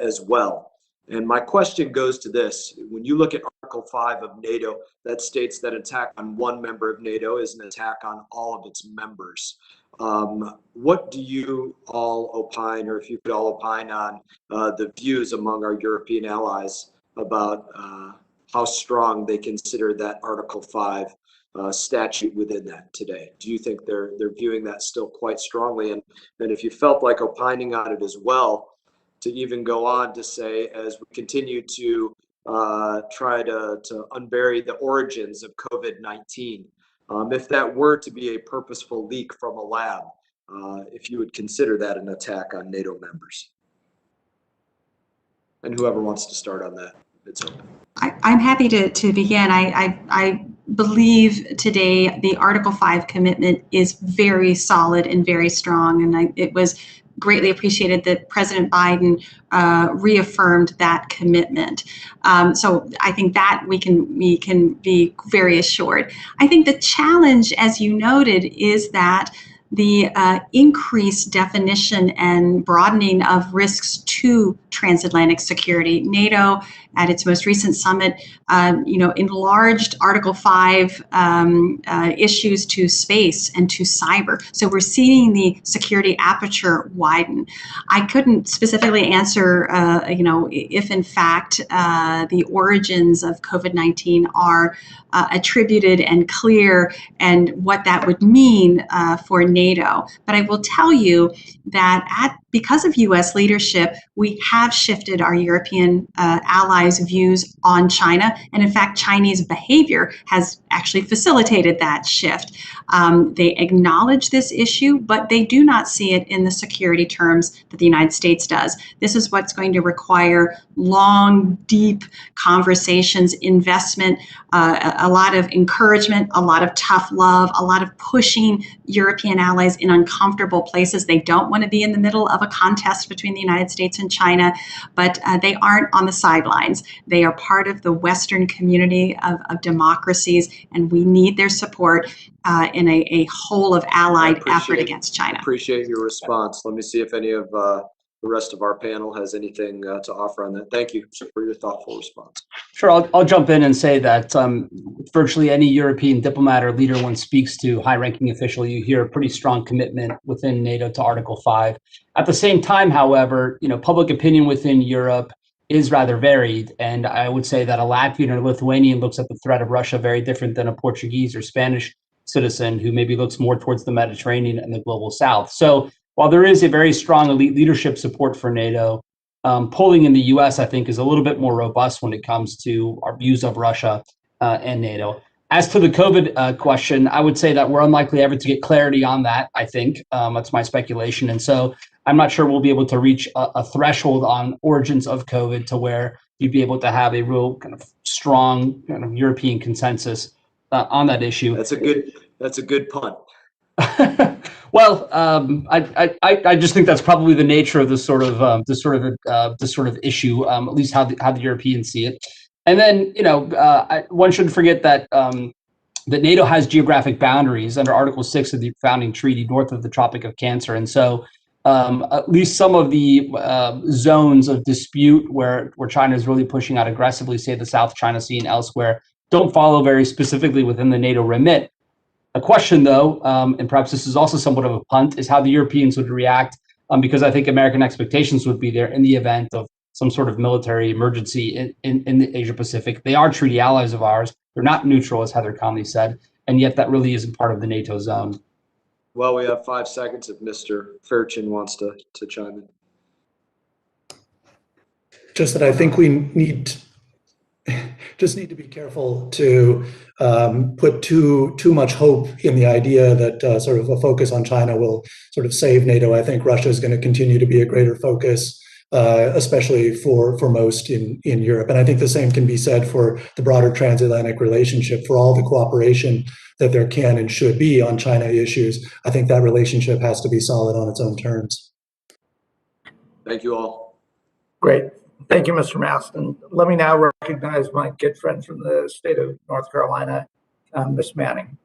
as well. And my question goes to this. When you look at Article 5 of NATO that states that attack on one member of NATO is an attack on all of its members. What do you all opine, or if you could all opine on the views among our European allies about how strong they consider that Article 5 statute within that today? Do you think they're viewing that still quite strongly? And if you felt like opining on it as well, to even go on to say, as we continue to try to unbury the origins of COVID-19, if that were to be a purposeful leak from a lab, if you would consider that an attack on NATO members. And whoever wants to start on that, it's open. I'm happy to begin. I believe today the Article 5 commitment is very solid and very strong, and it was greatly appreciated that President Biden reaffirmed that commitment. So I think that we can be very assured. I think the challenge, as you noted, is that the increased definition and broadening of risks to transatlantic security. NATO, at its most recent summit, enlarged Article 5 issues to space and to cyber. So we're seeing the security aperture widen. I couldn't specifically answer, if in fact the origins of COVID-19 are attributed and clear, and what that would mean for NATO. But I will tell you that because of U.S. leadership, we have shifted our European allies' views on China. And in fact, Chinese behavior has actually facilitated that shift. They acknowledge this issue, but they do not see it in the security terms that the United States does. This is what's going to require long, deep conversations, investment, a lot of encouragement, a lot of tough love, a lot of pushing European allies in uncomfortable places. They don't want to be in the middle of a contest between the United States and China, but they aren't on the sidelines. They are part of the Western community of democracies, and we need their support in a whole of allied effort against China. Appreciate your response. Let me see if any of the rest of our panel has anything to offer on that. Thank you for your thoughtful response. Sure, I'll jump in and say that virtually any European diplomat or leader one speaks to, high-ranking official, you hear a pretty strong commitment within NATO to Article 5. At the same time, however, public opinion within Europe is rather varied, and I would say that a Latvian or Lithuanian looks at the threat of Russia very different than a Portuguese or Spanish citizen who maybe looks more towards the Mediterranean and the global South. So while there is a very strong elite leadership support for NATO, polling in the US, I think, is a little bit more robust when it comes to our views of Russia and NATO. As to the COVID question, I would say that we're unlikely ever to get clarity on that, I think. That's my speculation. And so I'm not sure we'll be able to reach a threshold on origins of COVID to where you'd be able to have a real kind of strong kind of European consensus on that issue. That's a good punt. Well, I just think that's probably the nature of this sort of issue, at least how the Europeans see it. And then, one shouldn't forget that that NATO has geographic boundaries under Article 6 of the founding treaty north of the Tropic of Cancer, and so at least some of the zones of dispute where China is really pushing out aggressively, say the South China Sea and elsewhere, don't follow very specifically within the NATO remit. A question, though, and perhaps this is also somewhat of a punt, is how the Europeans would react, because I think American expectations would be there in the event of some sort of military emergency in the Asia-Pacific. They are treaty allies of ours. They're not neutral, as Heather Conley said, and yet that really isn't part of the NATO zone. Well, we have 5 seconds if Mr. Fairchin wants to chime in. Just that I think we need to be careful to put too much hope in the idea that sort of a focus on China will sort of save NATO. I think Russia is going to continue to be a greater focus, especially for most in Europe. And I think the same can be said for the broader transatlantic relationship, for all the cooperation that there can and should be on China issues. I think that relationship has to be solid on its own terms. Thank you all. Great. Thank you, Mr. Maston. Let me now recognize my good friend from the state of North Carolina, Ms. Manning.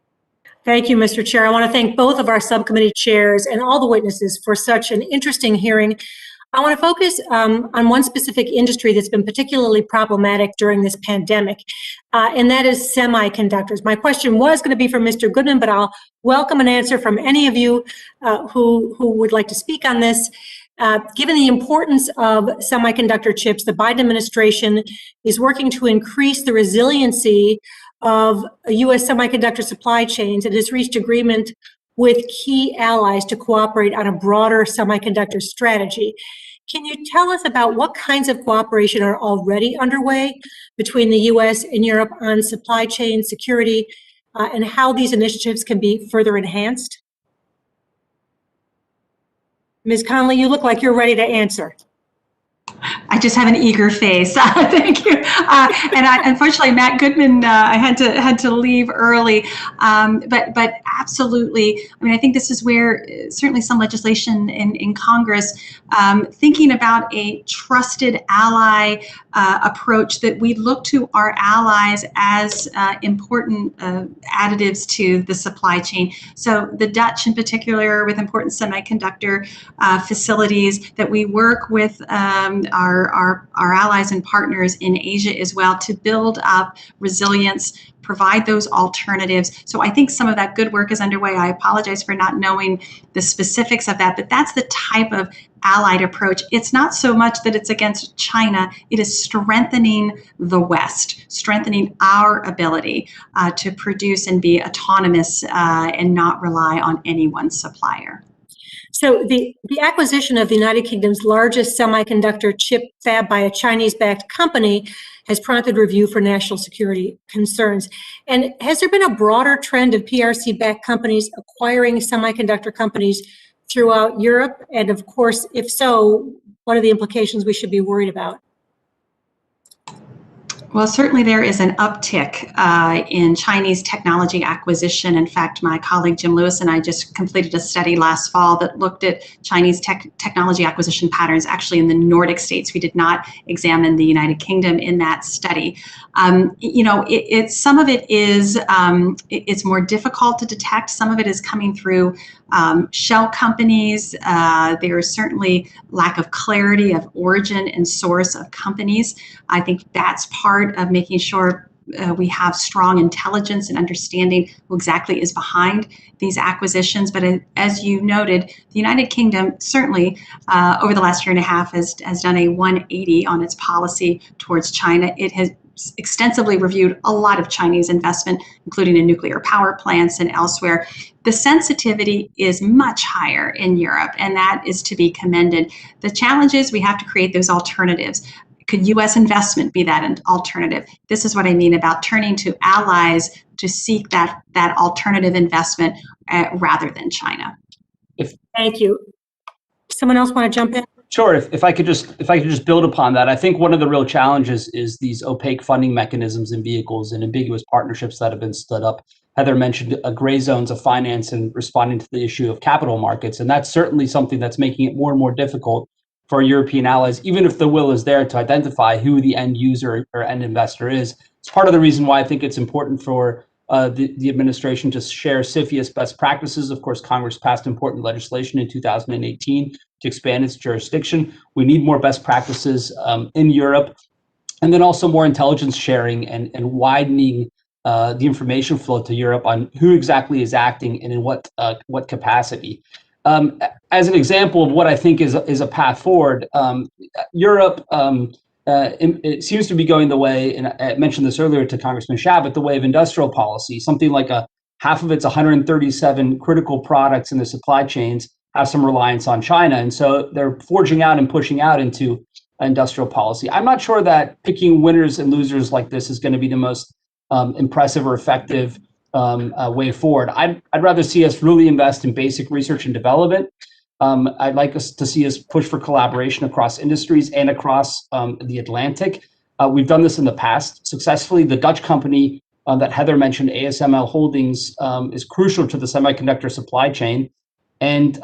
Thank you, Mr. Chair. I want to thank both of our subcommittee chairs and all the witnesses for such an interesting hearing. I want to focus on one specific industry that's been particularly problematic during this pandemic, and that is semiconductors. My question was going to be for Mr. Goodman, but I'll welcome an answer from any of you who would like to speak on this. Given the importance of semiconductor chips, the Biden administration is working to increase the resiliency of U.S. semiconductor supply chains and has reached agreement with key allies to cooperate on a broader semiconductor strategy. Can you tell us about what kinds of cooperation are already underway between the U.S. and Europe on supply chain security and how these initiatives can be further enhanced? Ms. Conley, you look like you're ready to answer. I just have an eager face. Thank you. Unfortunately, Matt Goodman, I had to leave early. But absolutely, I mean, I think this is where certainly some legislation in Congress, thinking about a trusted ally approach, that we look to our allies as important additives to the supply chain. So the Dutch in particular, with important semiconductor facilities, that we work with our allies and partners in Asia as well to build up resilience, provide those alternatives. So I think some of that good work is underway. I apologize for not knowing the specifics of that, but that's the type of allied approach. It's not so much that it's against China, it is strengthening the West, strengthening our ability to produce and be autonomous and not rely on any one supplier. So the acquisition of the United Kingdom's largest semiconductor chip fab by a Chinese-backed company has prompted review for national security concerns. And has there been a broader trend of PRC-backed companies acquiring semiconductor companies throughout Europe? And of course, if so, what are the implications we should be worried about? Well, certainly there is an uptick in Chinese technology acquisition. In fact, my colleague Jim Lewis and I just completed a study last fall that looked at Chinese technology acquisition patterns actually in the Nordic states. We did not examine the United Kingdom in that study. You know, some of it is it's more difficult to detect. Some of it is coming through shell companies. There is certainly lack of clarity of origin and source of companies. I think that's part of making sure we have strong intelligence and understanding who exactly is behind these acquisitions. But as you noted, the United Kingdom certainly over the last year and a half has done a 180 on its policy towards China. It has extensively reviewed a lot of Chinese investment, including in nuclear power plants and elsewhere. The sensitivity is much higher in Europe, and that is to be commended. The challenge is we have to create those alternatives. Could U.S. investment be that alternative? This is what I mean about turning to allies to seek that alternative investment rather than China. Thank you. Someone else want to jump in? Sure. If I could just build upon that, I think one of the real challenges is these opaque funding mechanisms in vehicles and ambiguous partnerships that have been stood up. Heather mentioned gray zones of finance and responding to the issue of capital markets, and that's certainly something that's making it more and more difficult for European allies, even if the will is there to identify who the end user or end investor is. It's part of the reason why I think it's important for the administration to share CFIUS best practices. Of course, Congress passed important legislation in 2018 to expand its jurisdiction. We need more best practices in Europe, and then also more intelligence sharing and widening the information flow to Europe on who exactly is acting and in what capacity. As an example of what I think is a path forward, Europe it seems to be going the way, and I mentioned this earlier to Congressman Shabbat, the way of industrial policy. Something like half of its 137 critical products in the supply chains have some reliance on China. And so they're forging out and pushing out into industrial policy. I'm not sure that picking winners and losers like this is going to be the most impressive or effective way forward. I'd rather see us really invest in basic research and development. I'd like us to see us push for collaboration across industries and across the Atlantic. We've done this in the past successfully. The Dutch company that Heather mentioned, ASML Holdings, is crucial to the semiconductor supply chain. And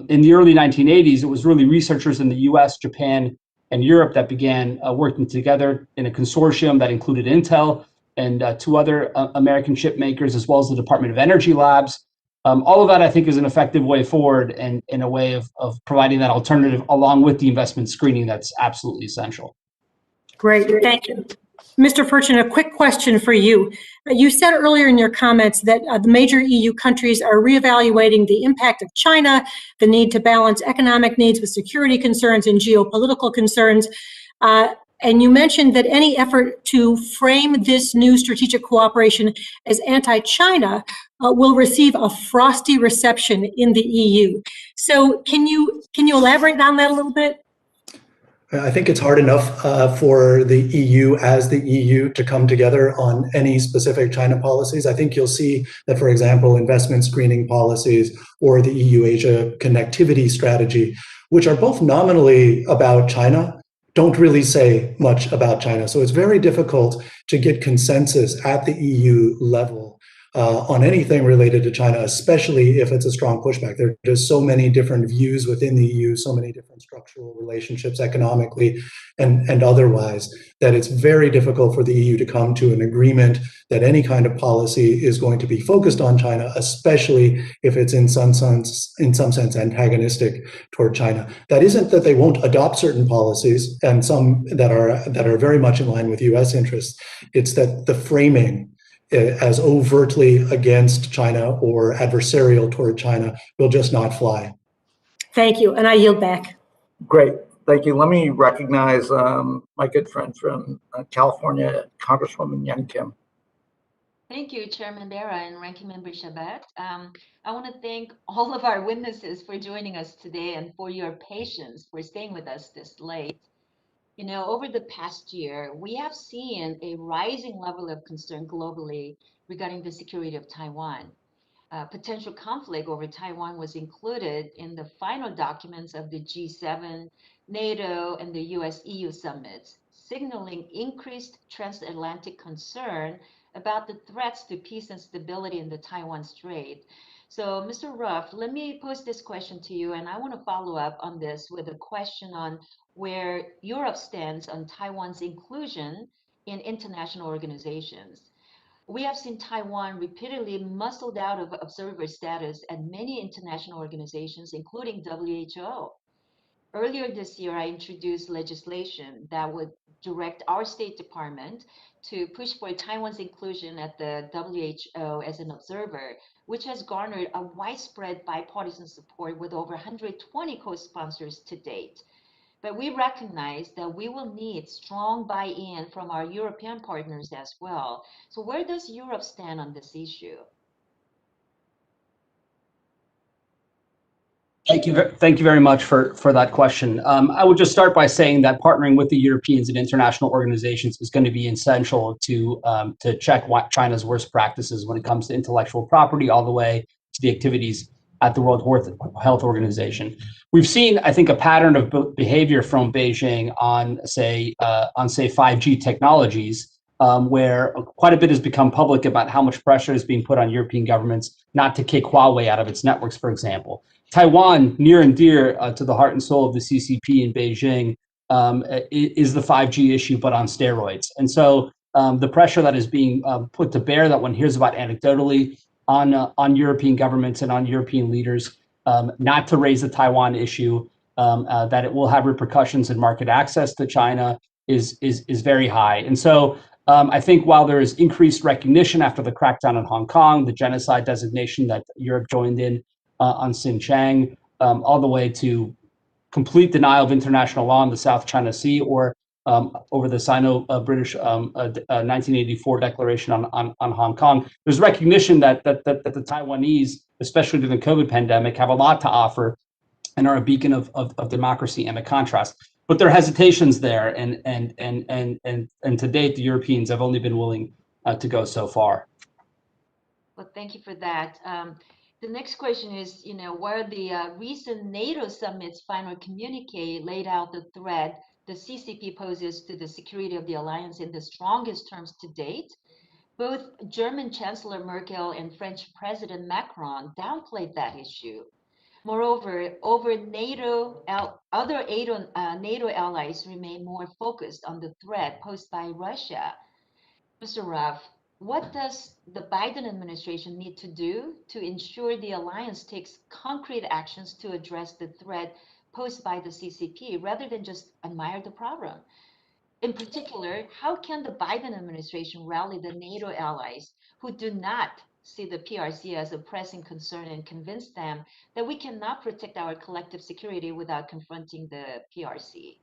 in the early 1980s, it was really researchers in the US, Japan, and Europe that began working together in a consortium that included Intel and two other American chip makers, as well as the Department of Energy labs. All of that, I think, is an effective way forward and in a way of providing that alternative along with the investment screening that's absolutely essential. Great, thank you. Mr. Furchin, a quick question for you. You said earlier in your comments that the major EU countries are reevaluating the impact of China, the need to balance economic needs with security concerns and geopolitical concerns. And you mentioned that any effort to frame this new strategic cooperation as anti-China will receive a frosty reception in the EU. So can you elaborate on that a little bit? I think it's hard enough for the EU as the EU to come together on any specific China policies. I think you'll see that, for example, investment screening policies or the EU-Asia connectivity strategy, which are both nominally about China, don't really say much about China. So it's very difficult to get consensus at the EU level on anything related to China, especially if it's a strong pushback. There are just so many different views within the EU, so many different structural relationships economically and otherwise, that it's very difficult for the EU to come to an agreement that any kind of policy is going to be focused on China, especially if it's in some sense antagonistic toward China. That isn't that they won't adopt certain policies, and some that are very much in line with US interests. It's that the framing as overtly against China or adversarial toward China will just not fly. Thank you, and I yield back. Great, thank you. Let me recognize my good friend from California, Congresswoman Young Kim. Thank you, Chairman Bera and Ranking Member Shabat. I want to thank all of our witnesses for joining us today and for your patience for staying with us this late. You know, over the past year, we have seen a rising level of concern globally regarding the security of Taiwan. Potential conflict over Taiwan was included in the final documents of the G7, NATO, and the US-EU summits, signaling increased transatlantic concern about the threats to peace and stability in the Taiwan Strait. So, Mr. Ruff, let me pose this question to you, and I want to follow up on this with a question on where Europe stands on Taiwan's inclusion in international organizations. We have seen Taiwan repeatedly muscled out of observer status at many international organizations, including WHO. Earlier this year, I introduced legislation that would direct our State Department to push for Taiwan's inclusion at the WHO as an observer, which has garnered a widespread bipartisan support with over 120 co-sponsors to date. But we recognize that we will need strong buy-in from our European partners as well. So where does Europe stand on this issue? Thank you very much for that question. I would just start by saying that partnering with the Europeans and international organizations is going to be essential to check China's worst practices when it comes to intellectual property, all the way to the activities at the World Health Organization. We've seen, I think, a pattern of behavior from Beijing on, say, 5G technologies, where quite a bit has become public about how much pressure is being put on European governments not to kick Huawei out of its networks, for example. Taiwan, near and dear to the heart and soul of the CCP in Beijing, is the 5G issue, but on steroids. And so the pressure that is being put to bear, that one hears about anecdotally on European governments and on European leaders, not to raise the Taiwan issue, that it will have repercussions in market access to China is very high. And so I think while there is increased recognition after the crackdown on Hong Kong, the genocide designation that Europe joined in on Xinjiang, all the way to complete denial of international law in the South China Sea, or over the Sino-British 1984 declaration on Hong Kong. There's recognition that the Taiwanese, especially during the COVID pandemic, have a lot to offer and are a beacon of democracy and a contrast. But there are hesitations there, and to date, the Europeans have only been willing to go so far. Well, thank you for that. The next question is, you know, where the recent NATO summit's final communique laid out the threat the CCP poses to the security of the alliance in the strongest terms to date. Both German Chancellor Merkel and French President Macron downplayed that issue. Moreover, other NATO allies remain more focused on the threat posed by Russia. Mr. Ruff, What does the Biden administration need to do to ensure the alliance takes concrete actions to address the threat posed by the CCP rather than just admire the problem? In particular, how can the Biden administration rally the NATO allies who do not see the PRC as a pressing concern and convince them that we cannot protect our collective security without confronting the PRC?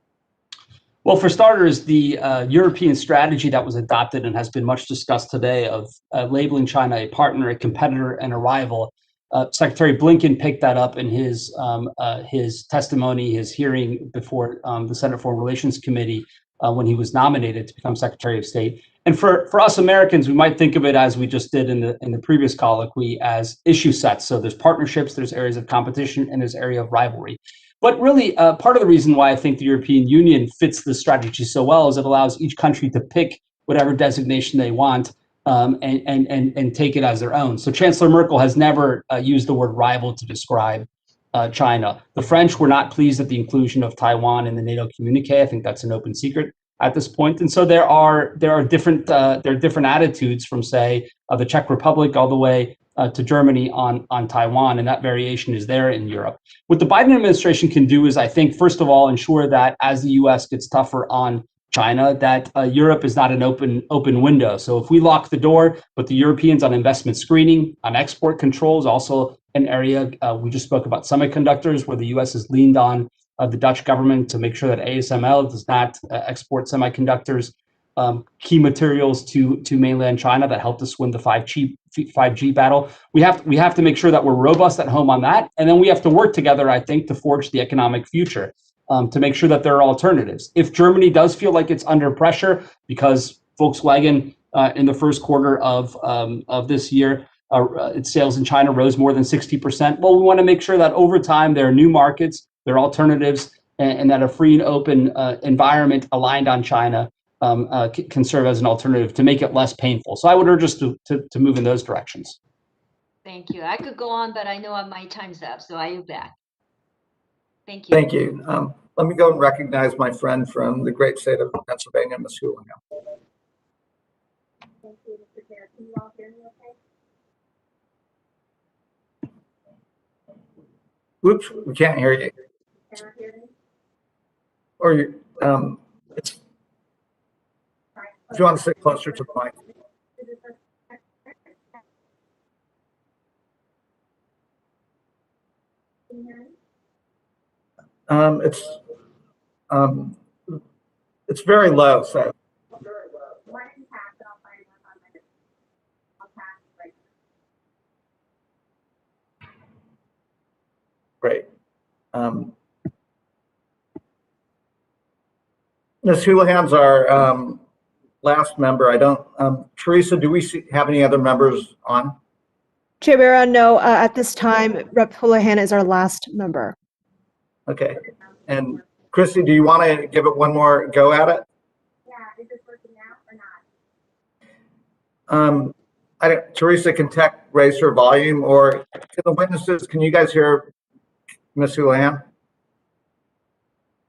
Well, for starters, the European strategy that was adopted and has been much discussed today of labeling China a partner, a competitor, and a rival. Secretary Blinken picked that up in his testimony, his hearing before the Senate Foreign Relations Committee when he was nominated to become Secretary of State. And for us Americans, we might think of it as we just did in the previous colloquy as issue sets. So there's partnerships, there's areas of competition, and there's area of rivalry. But really, part of the reason why I think the European Union fits the strategy so well is it allows each country to pick whatever designation they want and take it as their own. So Chancellor Merkel has never used the word rival to describe China. The French were not pleased at the inclusion of Taiwan in the NATO communique. I think that's an open secret at this point. And so there are different attitudes from, say, the Czech Republic all the way to Germany on Taiwan, and that variation is there in Europe. What the Biden administration can do is, I think, first of all, ensure that as the U.S. gets tougher on China, that Europe is not an open window. So if we lock the door, put the Europeans on investment screening, on export controls, also an area we just spoke about semiconductors, where the U.S. has leaned on the Dutch government to make sure that ASML does not export semiconductors, key materials to mainland China that helped us win the 5G battle. We have to make sure that we're robust at home on that, and then we have to work together, I think, to forge the economic future, to make sure that there are alternatives. If Germany does feel like it's under pressure because Volkswagen in the first quarter of this year, its sales in China rose more than 60%. Well, we want to make sure that over time there are new markets, there are alternatives, and that a free and open environment aligned on China can serve as an alternative to make it less painful. So I would urge us to move in those directions. Thank you. I could go on, but I know my time's up, so I yield back. Thank you. Thank you. Let me go and recognize my friend from the great state of Pennsylvania, Ms. Houlihan. Thank you, Mr. Chair. Can you all hear me okay? Oops, we can't hear you. Cannot hear me? Or you, if you want to sit closer to the mic. Can you hear me? It's very low, so. Why don't you pass it? I'll find one on my. I'll pass it right Great. Ms. Houlihan's our last member. I don't, Teresa, do we have any other members on? Chair Barra, no, at this time, Rep. Houlihan is our last member. Okay. And Christy, do you want to give it one more go at it? Yeah, is it working out or not? Teresa can raise her volume, or can the witnesses, can you guys hear Ms. Houlihan?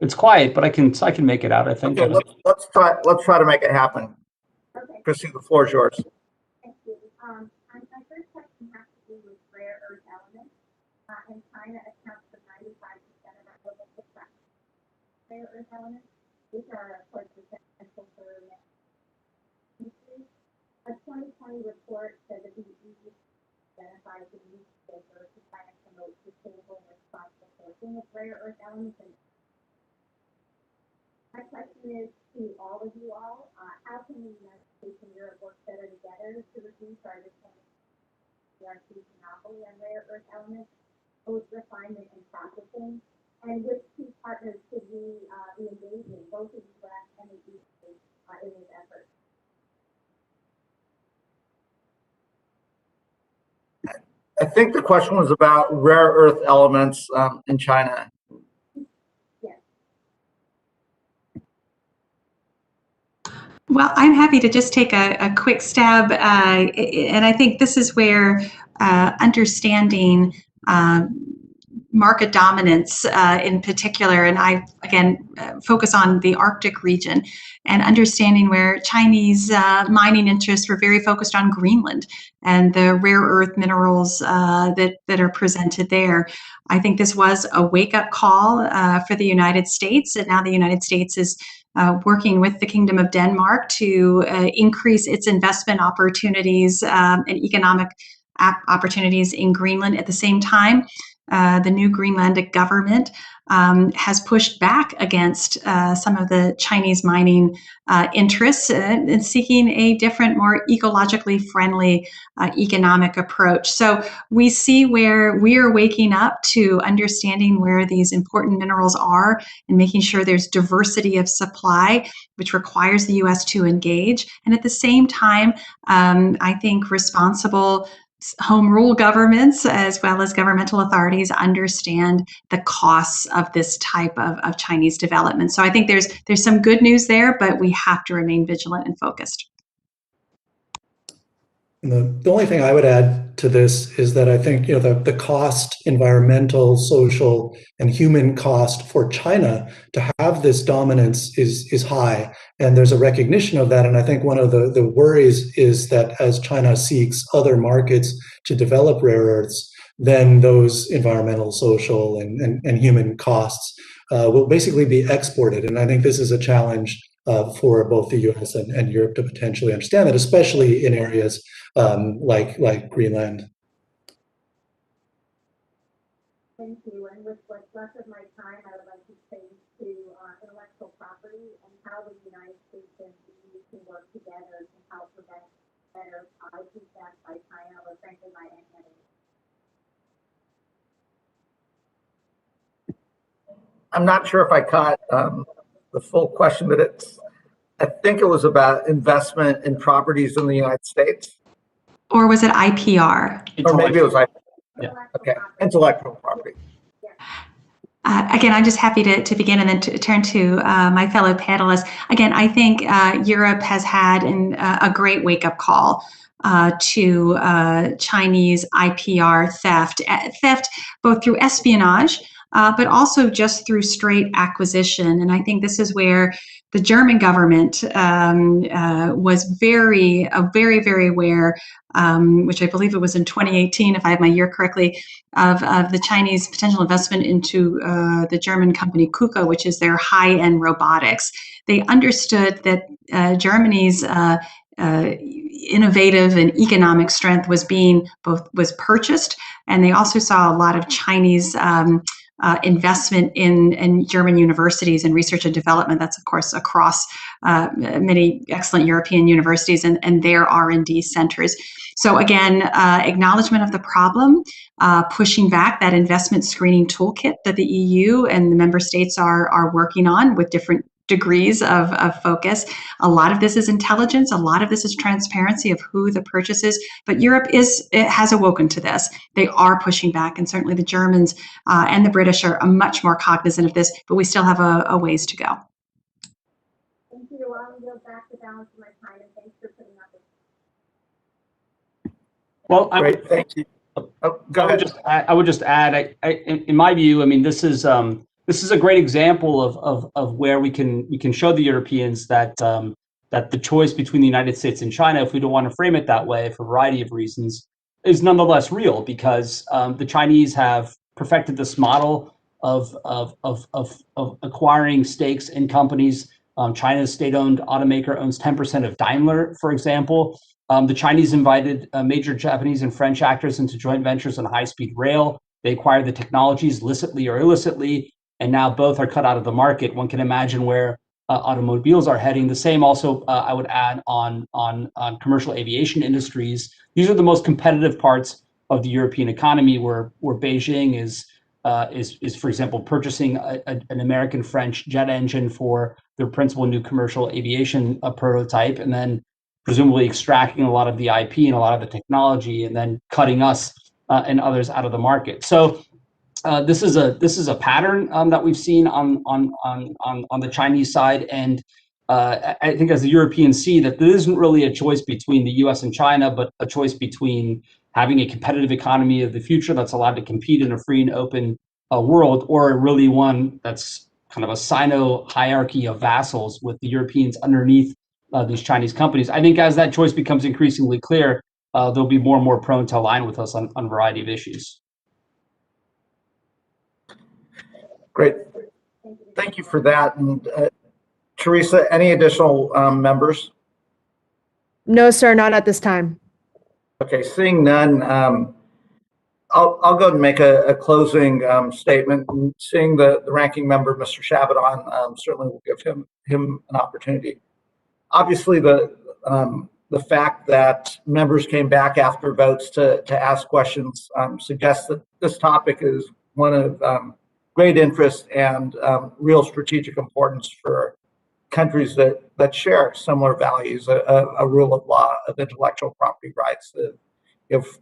It's quiet, but I can make it out, I think. Okay, let's try to make it happen. Okay. Christy, the floor is yours. Thank you. My first question has to do with rare earth elements. And China accounts for 95% of our global supply. Rare earth elements, which are, of course, essential for industry. A 2020 report said that the EU identifies the need for to try and promote sustainable and responsible sourcing of rare earth elements. And my question is to all of you all, how can the United States and Europe work better together to reduce our monopoly on rare earth elements, both refinement and processing? And which key partners should we be engaging, both the U.S. and the EU, in this effort? I think the question was about rare earth elements in China. Well, I'm happy to just take a quick stab, and I think this is where understanding market dominance in particular, and I again focus on the Arctic region and understanding where Chinese mining interests were very focused on Greenland and the rare earth minerals that are presented there. I think this was a wake-up call for the United States, and now the United States is working with the Kingdom of Denmark to increase its investment opportunities and economic opportunities in Greenland. At the same time, the new Greenlandic government has pushed back against some of the Chinese mining interests and seeking a different, more ecologically friendly economic approach. So we see where we are waking up to understanding where these important minerals are and making sure there's diversity of supply, which requires the U.S. to engage. And at the same time, I think responsible home rule governments as well as governmental authorities understand the costs of this type of Chinese development. So I think there's some good news there, but we have to remain vigilant and focused. The only thing I would add to this is that I think the cost, environmental, social, and human cost for China to have this dominance is high, and there's a recognition of that. And I think one of the worries is that as China seeks other markets to develop rare earths, then those environmental, social, and human costs will basically be exported. And I think this is a challenge for both the U.S. and Europe to potentially understand that, especially in areas like Greenland. Thank you. And with what's left of my time, I would like to change to intellectual property and how the United States and the EU can work together to help prevent better IP theft by China or frankly by any other. I'm not sure if I caught the full question, but I think it was about investment in properties in the United States. Or was it IPR? Or maybe it was IPR. Yeah. Okay, intellectual property. Again, I'm just happy to begin and then to turn to my fellow panelists. Again, I think Europe has had a great wake-up call to Chinese IPR theft both through espionage, but also just through straight acquisition. And I think this is where the German government was very aware, which I believe it was in 2018, if I have my year correctly, of the Chinese potential investment into the German company KUKA, which is their high-end robotics. They understood that Germany's innovative and economic strength was purchased, and they also saw a lot of Chinese investment in German universities and research and development. That's of course across many excellent European universities and their R&D centers. So again, acknowledgement of the problem, pushing back that investment screening toolkit that the EU and the member states are working on with different degrees of focus. A lot of this is intelligence. A lot of this is transparency of who the purchase is. But Europe has awoken to this. They are pushing back, and certainly the Germans and the British are much more cognizant of this. But we still have a ways to go. Thank you. I'll go back to balance of my time, and thanks for putting up with. Well, Great, thank you. Oh, go ahead. I would just add, in my view, I mean, this is a great example of where we can show the Europeans that that the choice between the United States and China, if we don't want to frame it that way for a variety of reasons, is nonetheless real, because the Chinese have perfected this model of acquiring stakes in companies. China's state-owned automaker owns 10% of Daimler, for example. The Chinese invited major Japanese and French actors into joint ventures on high-speed rail. They acquired the technologies licitly or illicitly, and now both are cut out of the market. One can imagine where automobiles are heading. The same also, I would add, on commercial aviation industries. These are the most competitive parts of the European economy, where Beijing is, for example, purchasing an American-French jet engine for their principal new commercial aviation prototype, and then presumably extracting a lot of the IP and a lot of the technology, and then cutting us and others out of the market. So this is a pattern that we've seen on the Chinese side, and I think as the Europeans see that there isn't really a choice between the U.S. and China, but a choice between having a competitive economy of the future that's allowed to compete in a free and open world, or really one that's kind of a Sino hierarchy of vassals with the Europeans underneath these Chinese companies. I think as that choice becomes increasingly clear, they'll be more and more prone to align with us on a variety of issues. Great. Thank you for that. And Teresa, any additional members? No, sir, not at this time. Okay, seeing none, I'll go and make a closing statement. And seeing the ranking member, Mr. Shabbat, on, certainly will give him an opportunity. Obviously, the fact that members came back after votes to ask questions suggests that this topic is one of great interest and real strategic importance for countries that share similar values, a rule of law, of intellectual property rights, of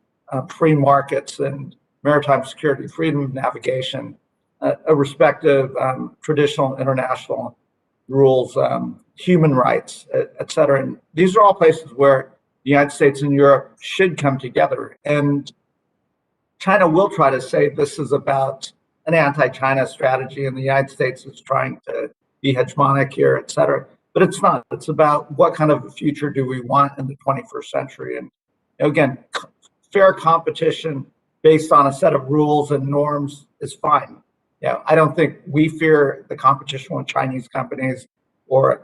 free markets and maritime security, freedom of navigation, a respect of traditional international rules, human rights, et cetera. And these are all places where the United States and Europe should come together. And China will try to say this is about an anti-China strategy and the United States is trying to be hegemonic here, et cetera. But it's not. It's about what kind of a future do we want in the 21st century. And again, fair competition based on a set of rules and norms is fine. I don't think we fear the competition with Chinese companies or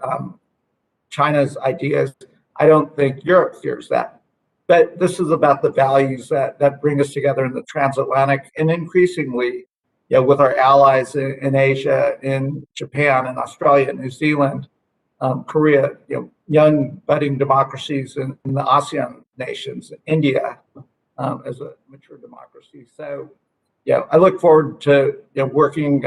China's ideas. I don't think Europe fears that. But this is about the values that bring us together in the transatlantic and increasingly with our allies in Asia, in Japan, and Australia, New Zealand, Korea, young budding democracies in the ASEAN nations, India as a mature democracy. So, I look forward to working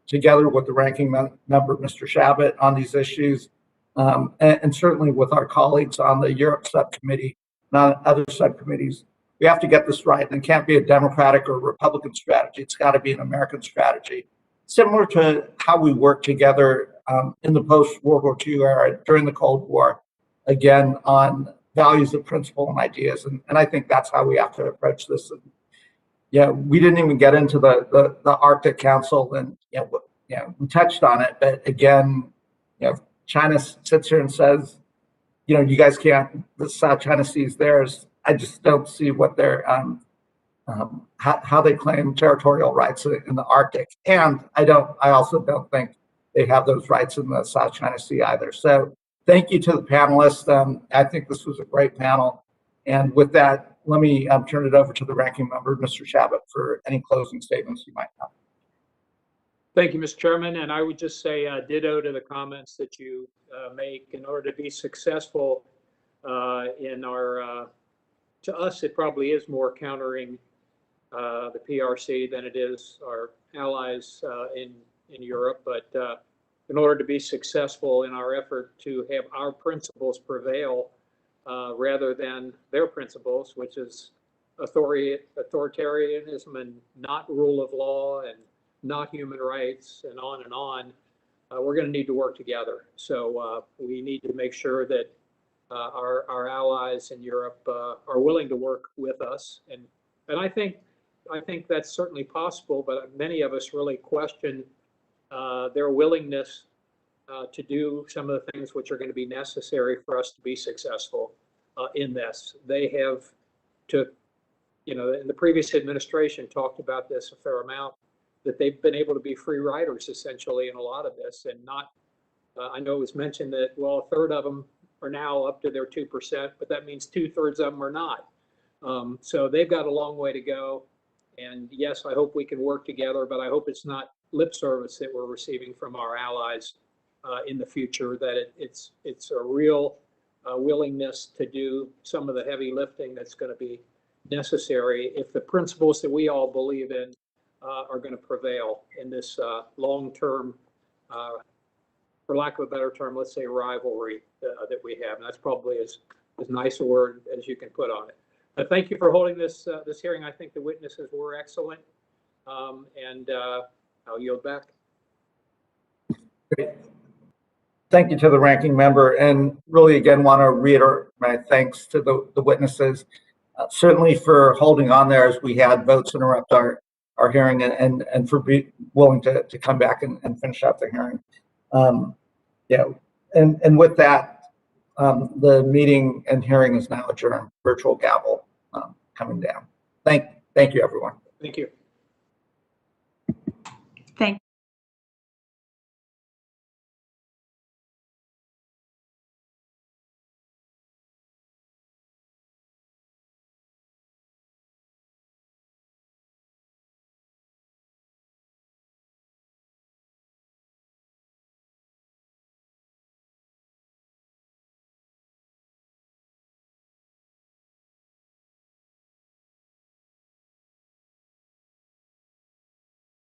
together with the ranking member, Mr. Shabbat, on these issues, and certainly with our colleagues on the Europe subcommittee and on other subcommittees. We have to get this right, and it can't be a Democratic or Republican strategy. It's got to be an American strategy, similar to how we worked together in the post-World War II era during the Cold War, again, on values of principle and ideas. And I think that's how we have to approach this. And, we didn't even get into the Arctic Council, and we touched on it, but again, China sits here and says, you guys can't, the South China Sea is theirs. I just don't see what they're how they claim territorial rights in the Arctic, and I also don't think they have those rights in the South China Sea either. So thank you to the panelists. I think this was a great panel, and with that, let me turn it over to the ranking member, Mr. Shabbat, for any closing statements you might have. Thank you, Mr. Chairman, and I would just say ditto to the comments that you make. In order to be successful in our to us, it probably is more countering the PRC than it is our allies in Europe. But in order to be successful in our effort to have our principles prevail rather than their principles, which is authoritarianism and not rule of law and not human rights and on, we're going to need to work together. So we need to make sure that our allies in Europe are willing to work with us, and I think that's certainly possible. But many of us really question their willingness to do some of the things which are going to be necessary for us to be successful in this. They have to, in the previous administration talked about this a fair amount, that they've been able to be free riders essentially in a lot of this, and not. I know it was mentioned that, well, a third of them are now up to their 2%, but that means 2/3 of them are not. So they've got a long way to go. And yes, I hope we can work together, but I hope it's not lip service that we're receiving from our allies in the future, that it's a real willingness to do some of the heavy lifting that's going to be necessary if the principles that we all believe in are going to prevail in this long-term, for lack of a better term, let's say rivalry that we have. And that's probably as nice a word as you can put on it. Thank you for holding this hearing. I think the witnesses were excellent, and I'll yield back. Great. Thank you to the ranking member, and really again want to reiterate my thanks to the witnesses, certainly for holding on there as we had votes interrupt our our hearing and for being willing to come back and finish out the hearing. Yeah, and with that, the meeting and hearing is now adjourned. Virtual gavel coming down. Thank you, everyone. Thank you.